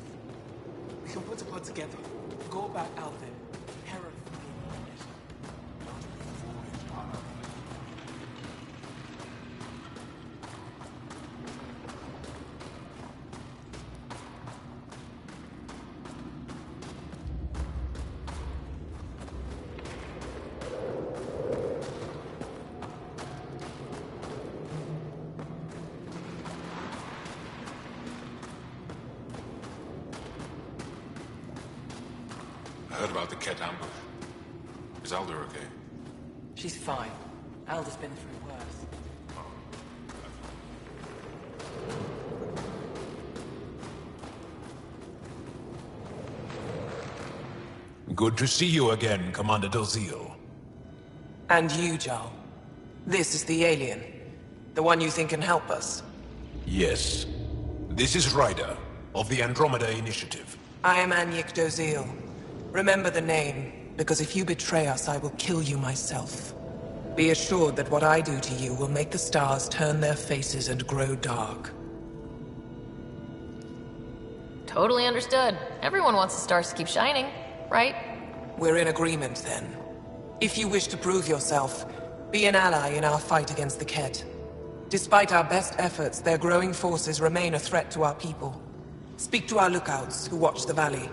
We can put a pod together. Go back out there. Herald. I heard about the Ket ambush. Is Alder okay? She's fine. Alda's been through worse. Good to see you again, Commander Dozil. And you, Jarl. This is the alien. The one you think can help us. Yes. This is Ryder, of the Andromeda Initiative. I am Anyek Dozil. Remember the name, because if you betray us, I will kill you myself. Be assured that what I do to you will make the stars turn their faces and grow dark. Totally understood. Everyone wants the stars to keep shining, right? We're in agreement, then. If you wish to prove yourself, be an ally in our fight against the Ket. Despite our best efforts, their growing forces remain a threat to our people. Speak to our lookouts, who watch the valley.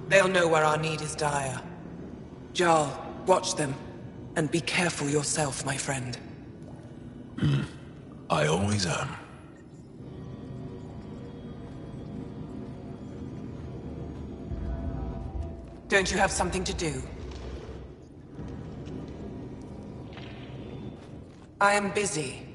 They'll know where our need is dire. Jarl, watch them. And be careful yourself, my friend. I always am. Don't you have something to do? I am busy.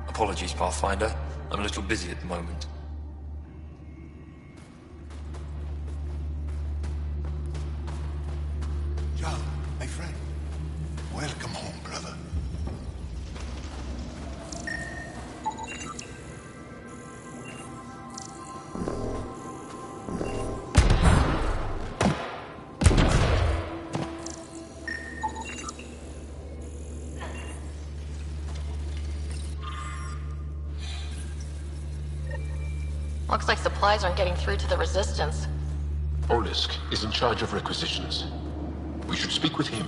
Apologies, Pathfinder. I'm a little busy at the moment. Jarl, my friend. Welcome home, brother. Looks like supplies aren't getting through to the Resistance. Olisk is in charge of requisitions. We should speak with him.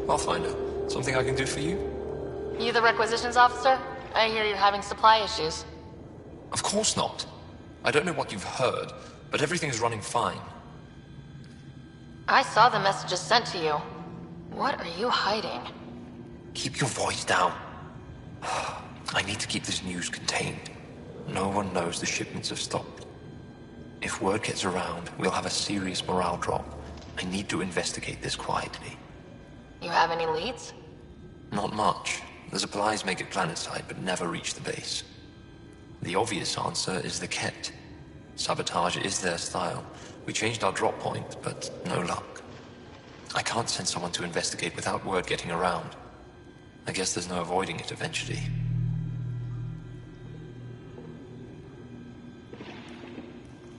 Pathfinder, something I can do for you? You the requisitions officer? I hear you're having supply issues. Of course not. I don't know what you've heard, but everything is running fine. I saw the messages sent to you. What are you hiding? Keep your voice down. I need to keep this news contained. No one knows the shipments have stopped. If word gets around, we'll have a serious morale drop. I need to investigate this quietly. You have any leads? Not much. The supplies make it planetside, but never reach the base. The obvious answer is the Ket. Sabotage is their style. We changed our drop point, but no luck. I can't send someone to investigate without word getting around. I guess there's no avoiding it eventually.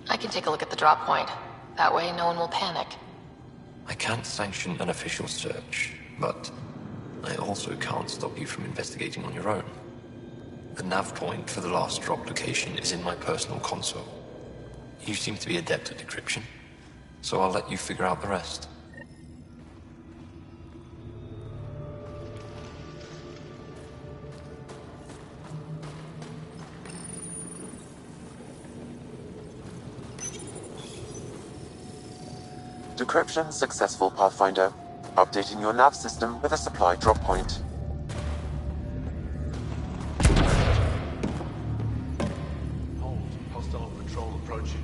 I can take a look at the drop point. That way, no one will panic. I can't sanction an official search, but I also can't stop you from investigating on your own. The nav point for the last drop location is in my personal console. You seem to be adept at decryption, so I'll let you figure out the rest. Decryption successful, Pathfinder. Updating your nav system with a supply drop point. Hold. Hostile patrol approaching.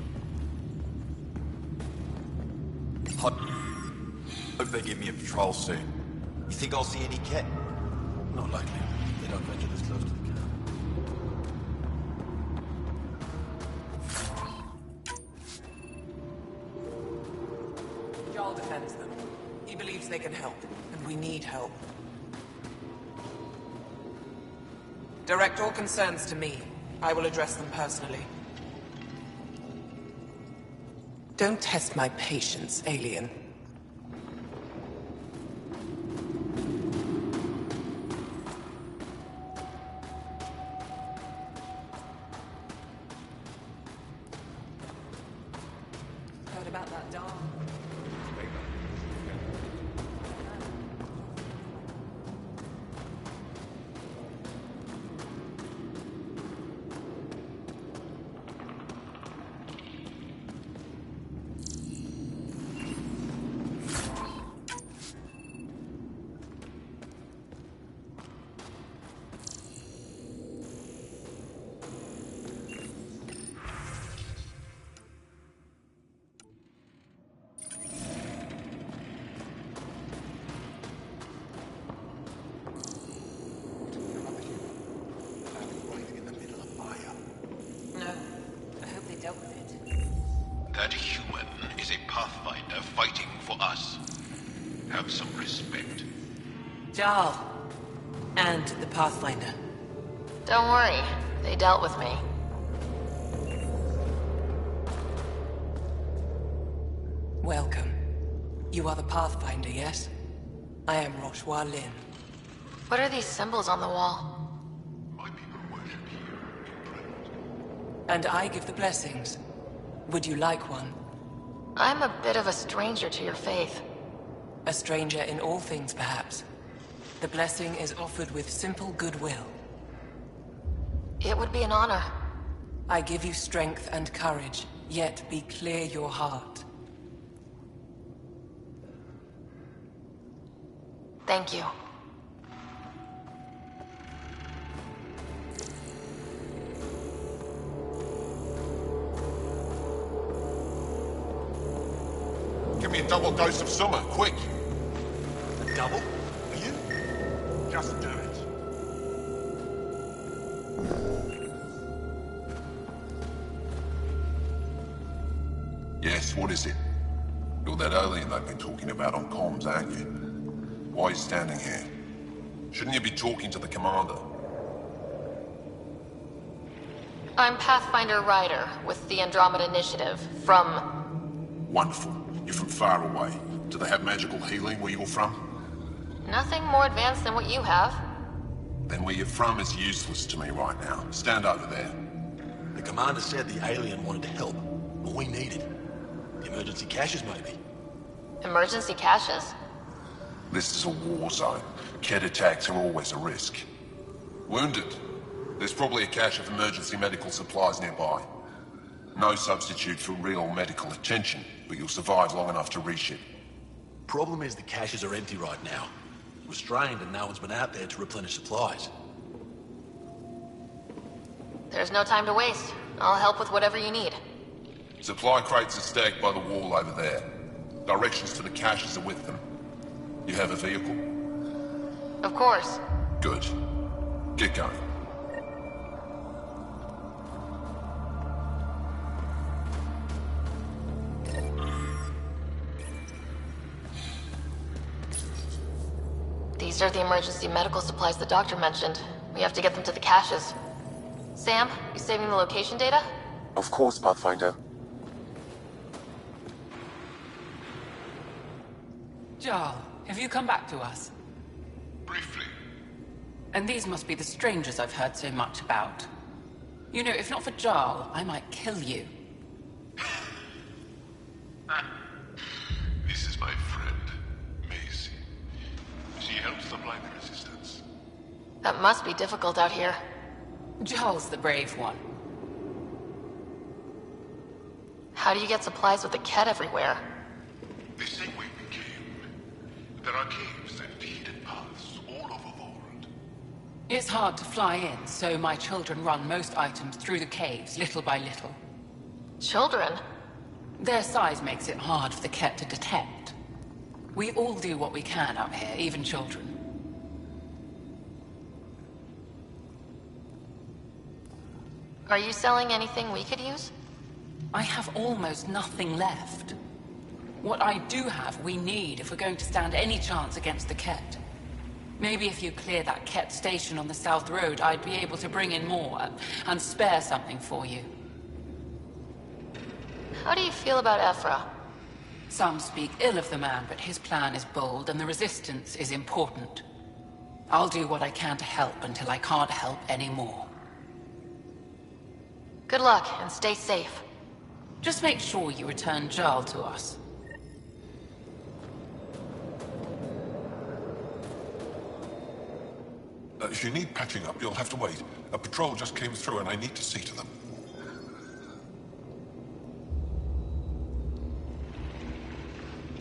Hope they give me a patrol soon. You think I'll see any Ket? Not likely. They don't venture this close to the camp. Jarl defends them. He believes they can help, and we need help. Direct all concerns to me. I will address them personally. Don't test my patience, alien. Heard about that dog? That human is a Pathfinder fighting for us. Have some respect. Jarl. And the Pathfinder. Don't worry, they dealt with me. Welcome. You are the Pathfinder, yes? I am Roshua Lin. What are these symbols on the wall? And I give the blessings. Would you like one? I'm a bit of a stranger to your faith. A stranger in all things, perhaps. The blessing is offered with simple goodwill. It would be an honor. I give you strength and courage, yet be clear your heart. Thank you. Give me a double dose of summer, quick! A double? For you? Just do it. Yes, what is it? You're that alien they've been talking about on comms, aren't you? Why are you standing here? Shouldn't you be talking to the commander? I'm Pathfinder Ryder with the Andromeda Initiative from... Wonderful. You're from far away. Do they have magical healing where you're from? Nothing more advanced than what you have. Then where you're from is useless to me right now. Stand over there. The commander said the alien wanted to help. What we needed. The emergency caches, maybe. Emergency caches? This is a war zone. Ket attacks are always a risk. Wounded? There's probably a cache of emergency medical supplies nearby. No substitute for real medical attention, but you'll survive long enough to reship. Problem is the caches are empty right now. We're strained and no one's been out there to replenish supplies. There's no time to waste. I'll help with whatever you need. Supply crates are stacked by the wall over there. Directions to the caches are with them. You have a vehicle? Of course. Good. Get going. The These are the emergency medical supplies the doctor mentioned. We have to get them to the caches. Sam, you saving the location data? Of course, Pathfinder. Jarl, have you come back to us? Briefly. And these must be the strangers I've heard so much about. You know, if not for Jarl, I might kill you. This is my friend, Maisie. She helps supply the resistance. That must be difficult out here. Jarl's the brave one. How do you get supplies with the Ket everywhere? The same way we came. There are caves and hidden paths all over Vold. It's hard to fly in, so my children run most items through the caves, little by little. Children? Their size makes it hard for the Ket to detect. We all do what we can out here, even children. Are you selling anything we could use? I have almost nothing left. What I do have, we need if we're going to stand any chance against the Ket. Maybe if you clear that Ket station on the South Road, I'd be able to bring in more and spare something for you. How do you feel about Ephra? Some speak ill of the man, but his plan is bold and the resistance is important. I'll do what I can to help until I can't help anymore. Good luck, and stay safe. Just make sure you return Jarl to us. If you need patching up, you'll have to wait. A patrol just came through and I need to see to them.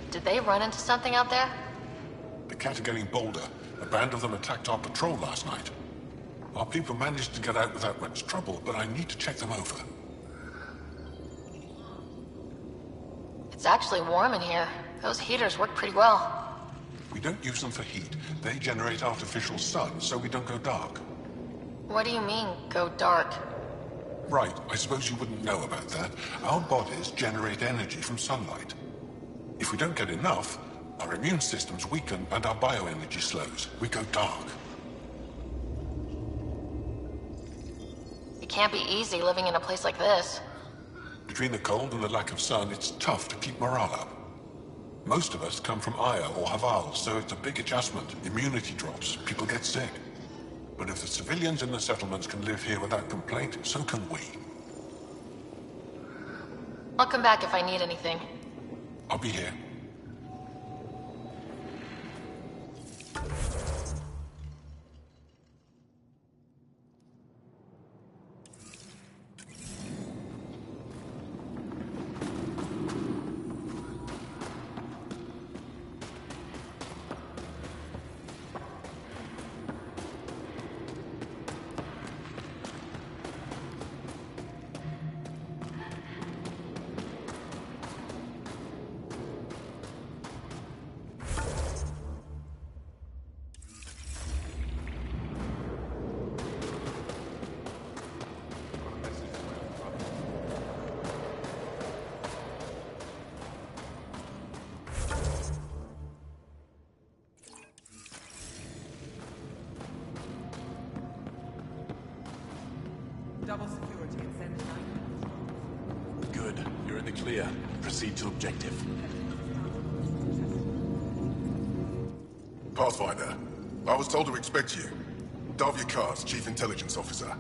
Did they run into something out there? The Cat are getting bolder. A band of them attacked our patrol last night. Our people managed to get out without much trouble, but I need to check them over. It's actually warm in here. Those heaters work pretty well. We don't use them for heat. They generate artificial sun, so we don't go dark. What do you mean, go dark? Right, I suppose you wouldn't know about that. Our bodies generate energy from sunlight. If we don't get enough, our immune systems weaken and our bioenergy slows. We go dark. It can't be easy living in a place like this. Between the cold and the lack of sun, it's tough to keep morale up. Most of us come from Aya or Haval, so it's a big adjustment. Immunity drops, people get sick. But if the civilians in the settlements can live here without complaint, so can we. I'll come back if I need anything. I'll be here. Double security and send 9. Good. You're in the clear. Proceed to objective. Pathfinder, I was told to expect you. Davia Kars, Chief Intelligence Officer.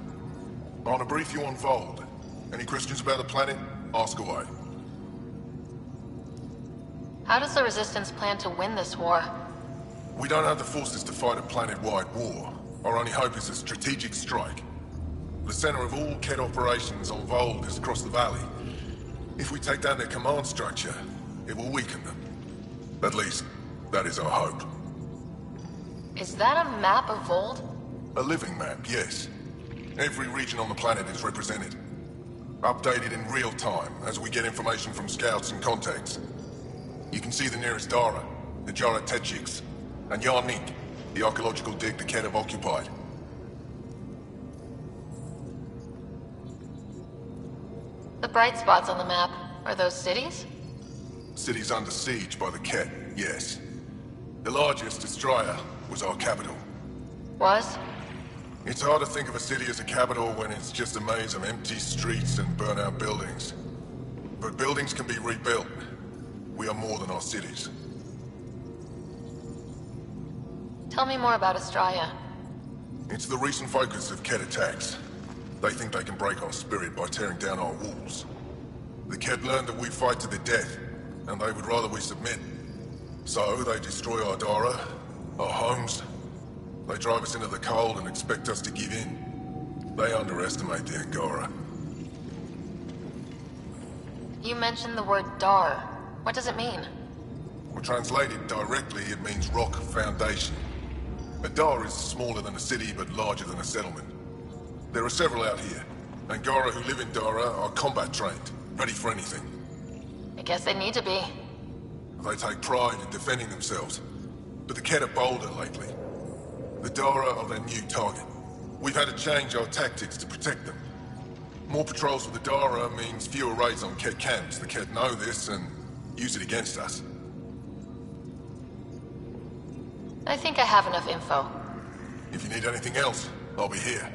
I want to brief you on Vold. Any questions about the planet? Ask away. How does the Resistance plan to win this war? We don't have the forces to fight a planet-wide war. Our only hope is a strategic strike. The center of all Ket operations on Vold is across the valley. If we take down their command structure, it will weaken them. At least, that is our hope. Is that a map of Vold? A living map, yes. Every region on the planet is represented. Updated in real time as we get information from scouts and contacts. You can see the nearest Dara, the Jara Tetchiks, and Yarnik, the archaeological dig the Ket have occupied. The bright spots on the map, are those cities? Cities under siege by the Ket, yes. The largest is Strya, was our capital. Was? It's hard to think of a city as a capital when it's just a maze of empty streets and burnt-out buildings. But buildings can be rebuilt. We are more than our cities. Tell me more about Estrella. It's the recent focus of Ket attacks. They think they can break our spirit by tearing down our walls. The Ket learned that we fight to the death, and they would rather we submit. So they destroy our Dara, our homes. They drive us into the cold and expect us to give in. They underestimate the Angara. You mentioned the word Dar. What does it mean? Well, translated directly, it means rock foundation. A Dar is smaller than a city, but larger than a settlement. There are several out here. Angara who live in Dara are combat trained, ready for anything. I guess they need to be. They take pride in defending themselves. But the Ket are bolder lately. The Dara are their new target. We've had to change our tactics to protect them. More patrols with the Dara means fewer raids on Ket camps. The Ket know this and use it against us. I think I have enough info. If you need anything else, I'll be here.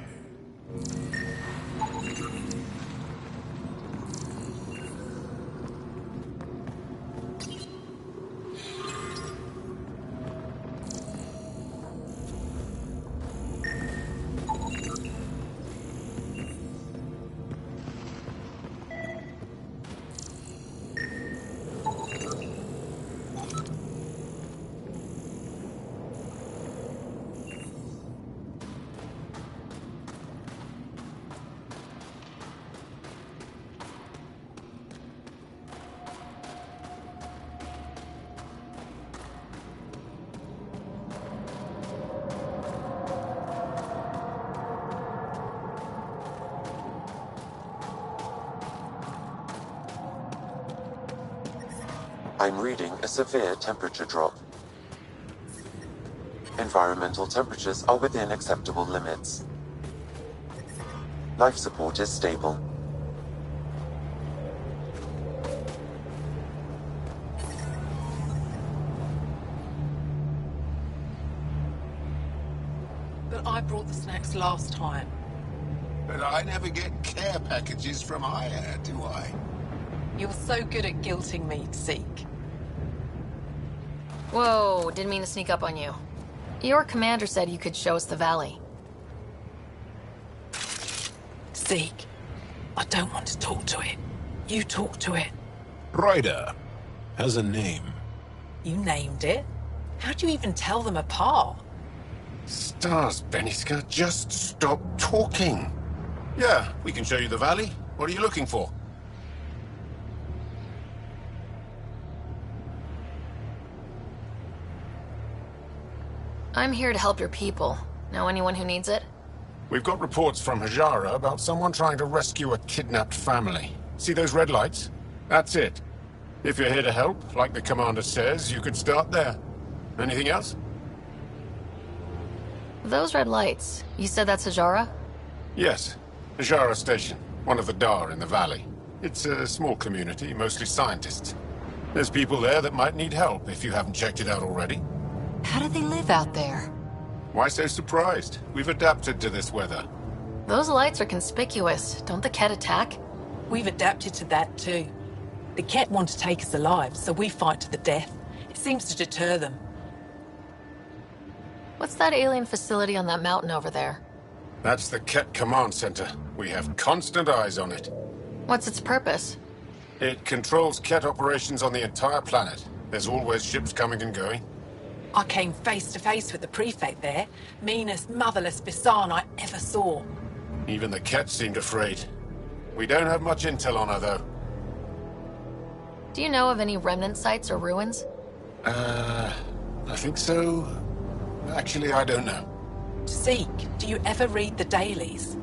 I'm reading a severe temperature drop. Environmental temperatures are within acceptable limits. Life support is stable. But I brought the snacks last time. But I never get care packages from Aya, do I? You're so good at guilting me, Zeke. Whoa, didn't mean to sneak up on you. Your commander said you could show us the valley. Zeke, I don't want to talk to it. You talk to it. Ryder has a name. You named it? How'd you even tell them apart? Stars, Beniska, just stop talking. Yeah, we can show you the valley. What are you looking for? I'm here to help your people. Know anyone who needs it? We've got reports from Hajara about someone trying to rescue a kidnapped family. See those red lights? That's it. If you're here to help, like the commander says, you could start there. Anything else? Those red lights, you said that's Hajara? Yes. Hajara Station, one of the Dar in the valley. It's a small community, mostly scientists. There's people there that might need help if you haven't checked it out already. How do they live out there? Why so surprised? We've adapted to this weather. Those lights are conspicuous. Don't the Ket attack? We've adapted to that too. The Ket want to take us alive, so we fight to the death. It seems to deter them. What's that alien facility on that mountain over there? That's the Ket Command Center. We have constant eyes on it. What's its purpose? It controls Ket operations on the entire planet. There's always ships coming and going. I came face to face with the prefect there. Meanest, motherless Bisan I ever saw. Even the Ket seemed afraid. We don't have much intel on her, though. Do you know of any remnant sites or ruins? I think so. Actually, I don't know. Zeke, do you ever read the dailies?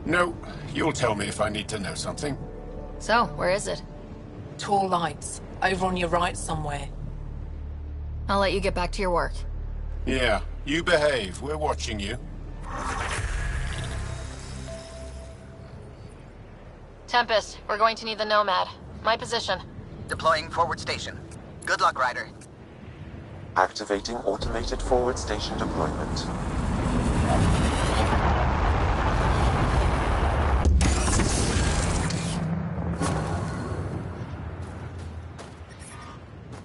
No, you'll tell me if I need to know something. So, where is it? Tall lights, over on your right somewhere. I'll let you get back to your work. Yeah, you behave. We're watching you. Tempest, we're going to need the Nomad. My position. Deploying forward station. Good luck, Ryder. Activating automated forward station deployment.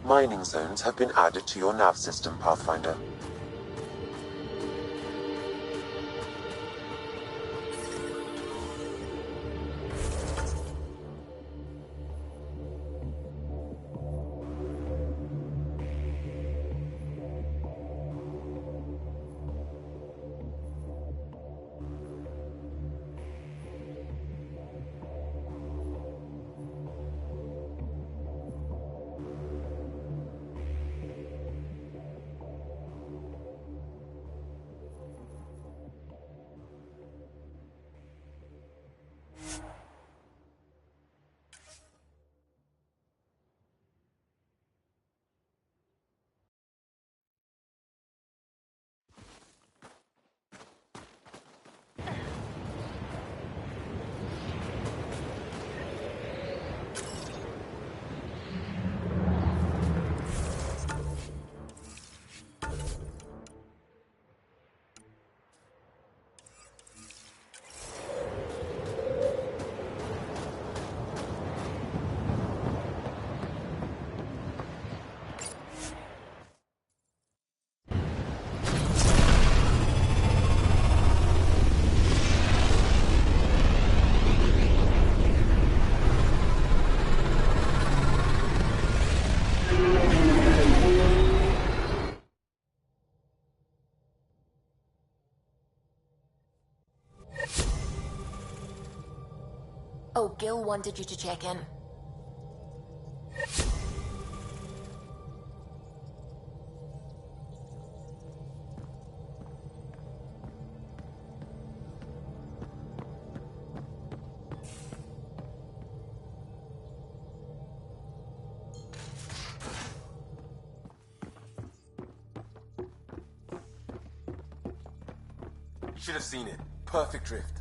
Mining zones have been added to your nav system, Pathfinder. Oh, Gil wanted you to check in. You should have seen it. Perfect drift.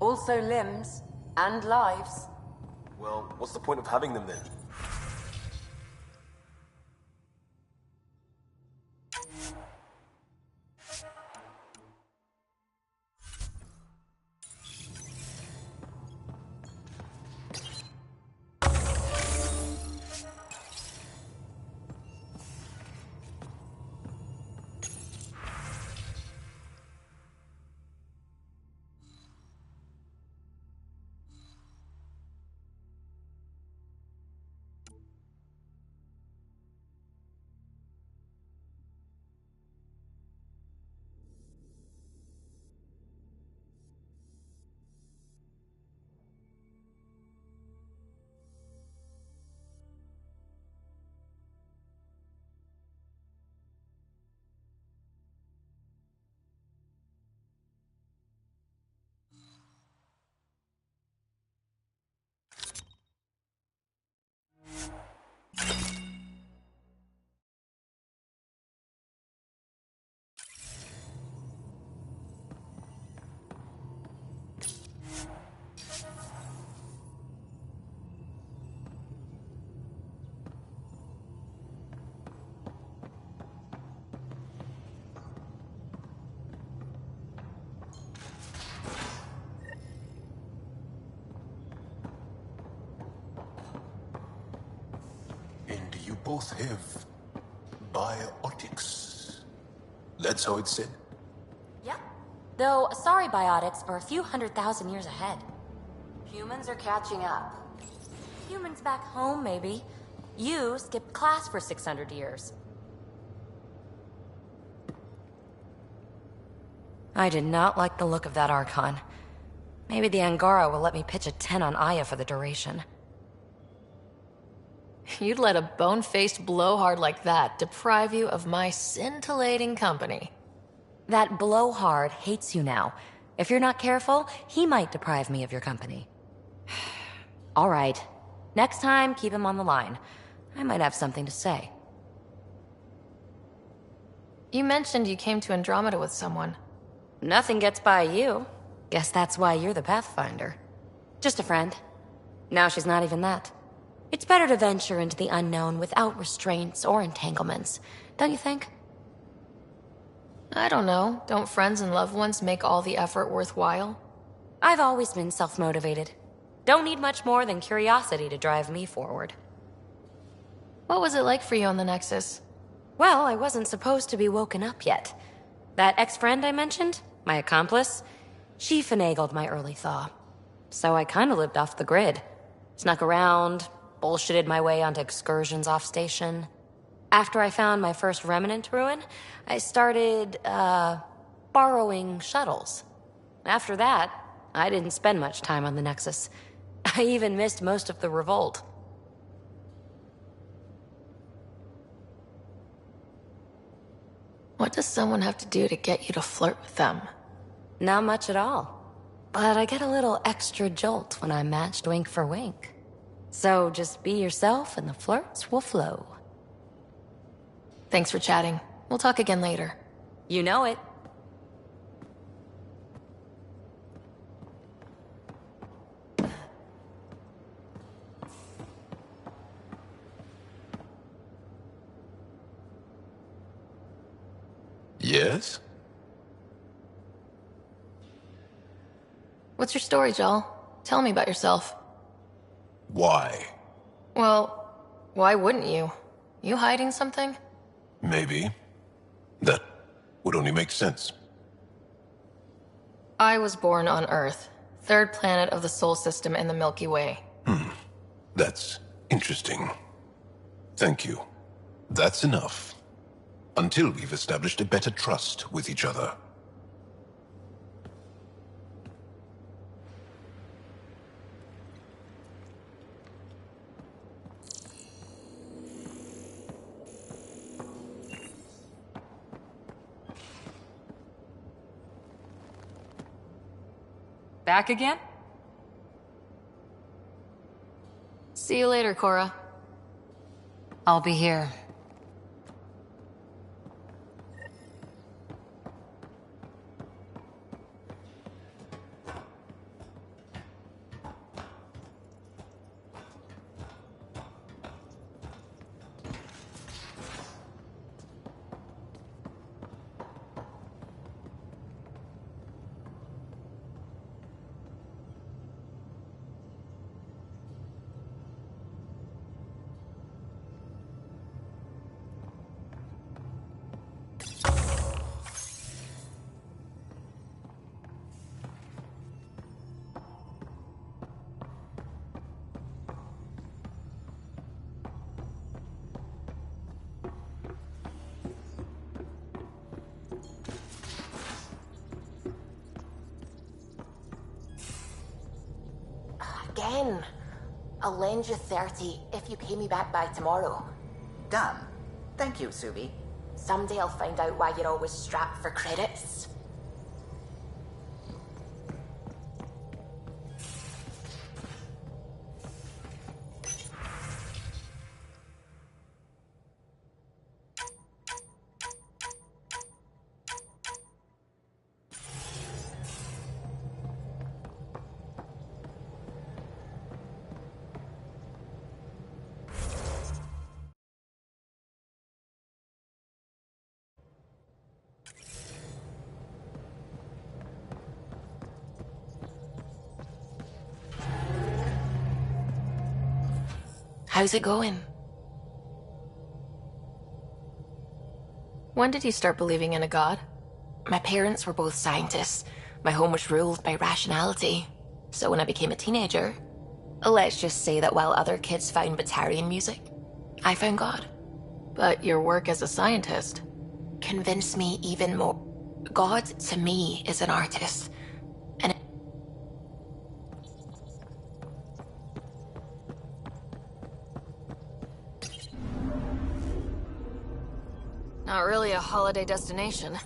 Also limbs and lives. Well, what's the point of having them then? And you both have biotics. That's how it's said? Yep. Though sorry biotics are a few 100,000 years ahead. Humans are catching up. Humans back home, maybe. You skipped class for 600 years. I did not like the look of that Archon. Maybe the Angara will let me pitch a 10 on Aya for the duration. You'd let a bone-faced blowhard like that deprive you of my scintillating company. That blowhard hates you now. If you're not careful, he might deprive me of your company. All right. Next time, keep him on the line. I might have something to say. You mentioned you came to Andromeda with someone. Nothing gets by you. Guess that's why you're the Pathfinder. Just a friend. Now she's not even that. It's better to venture into the unknown without restraints or entanglements, don't you think? I don't know. Don't friends and loved ones make all the effort worthwhile? I've always been self-motivated. Don't need much more than curiosity to drive me forward. What was it like for you on the Nexus? Well, I wasn't supposed to be woken up yet. That ex-friend I mentioned, my accomplice, she finagled my early thaw. So I kinda lived off the grid. Snuck around, bullshitted my way onto excursions off station. After I found my first remnant ruin, I started, borrowing shuttles. After that, I didn't spend much time on the Nexus. I even missed most of the revolt. What does someone have to do to get you to flirt with them? Not much at all. But I get a little extra jolt when I'm matched wink for wink. So just be yourself and the flirts will flow. Thanks for chatting. We'll talk again later. You know it. Yes? What's your story, Jal? Tell me about yourself. Why? Well, why wouldn't you? You hiding something? Maybe. That would only make sense. I was born on Earth, third planet of the Sol system in the Milky Way. That's interesting. Thank you. That's enough. Until we've established a better trust with each other. Back again? See you later, Cora. I'll be here. again. I'll lend you 30 if you pay me back by tomorrow. Done. Thank you, Subi. Someday I'll find out why you're always strapped for credits. How's it going? When did you start believing in a god? My parents were both scientists. My home was ruled by rationality. So when I became a teenager, let's just say that while other kids found Batarian music, I found God. But your work as a scientist convinced me even more. God, to me, is an artist. And not really a holiday destination.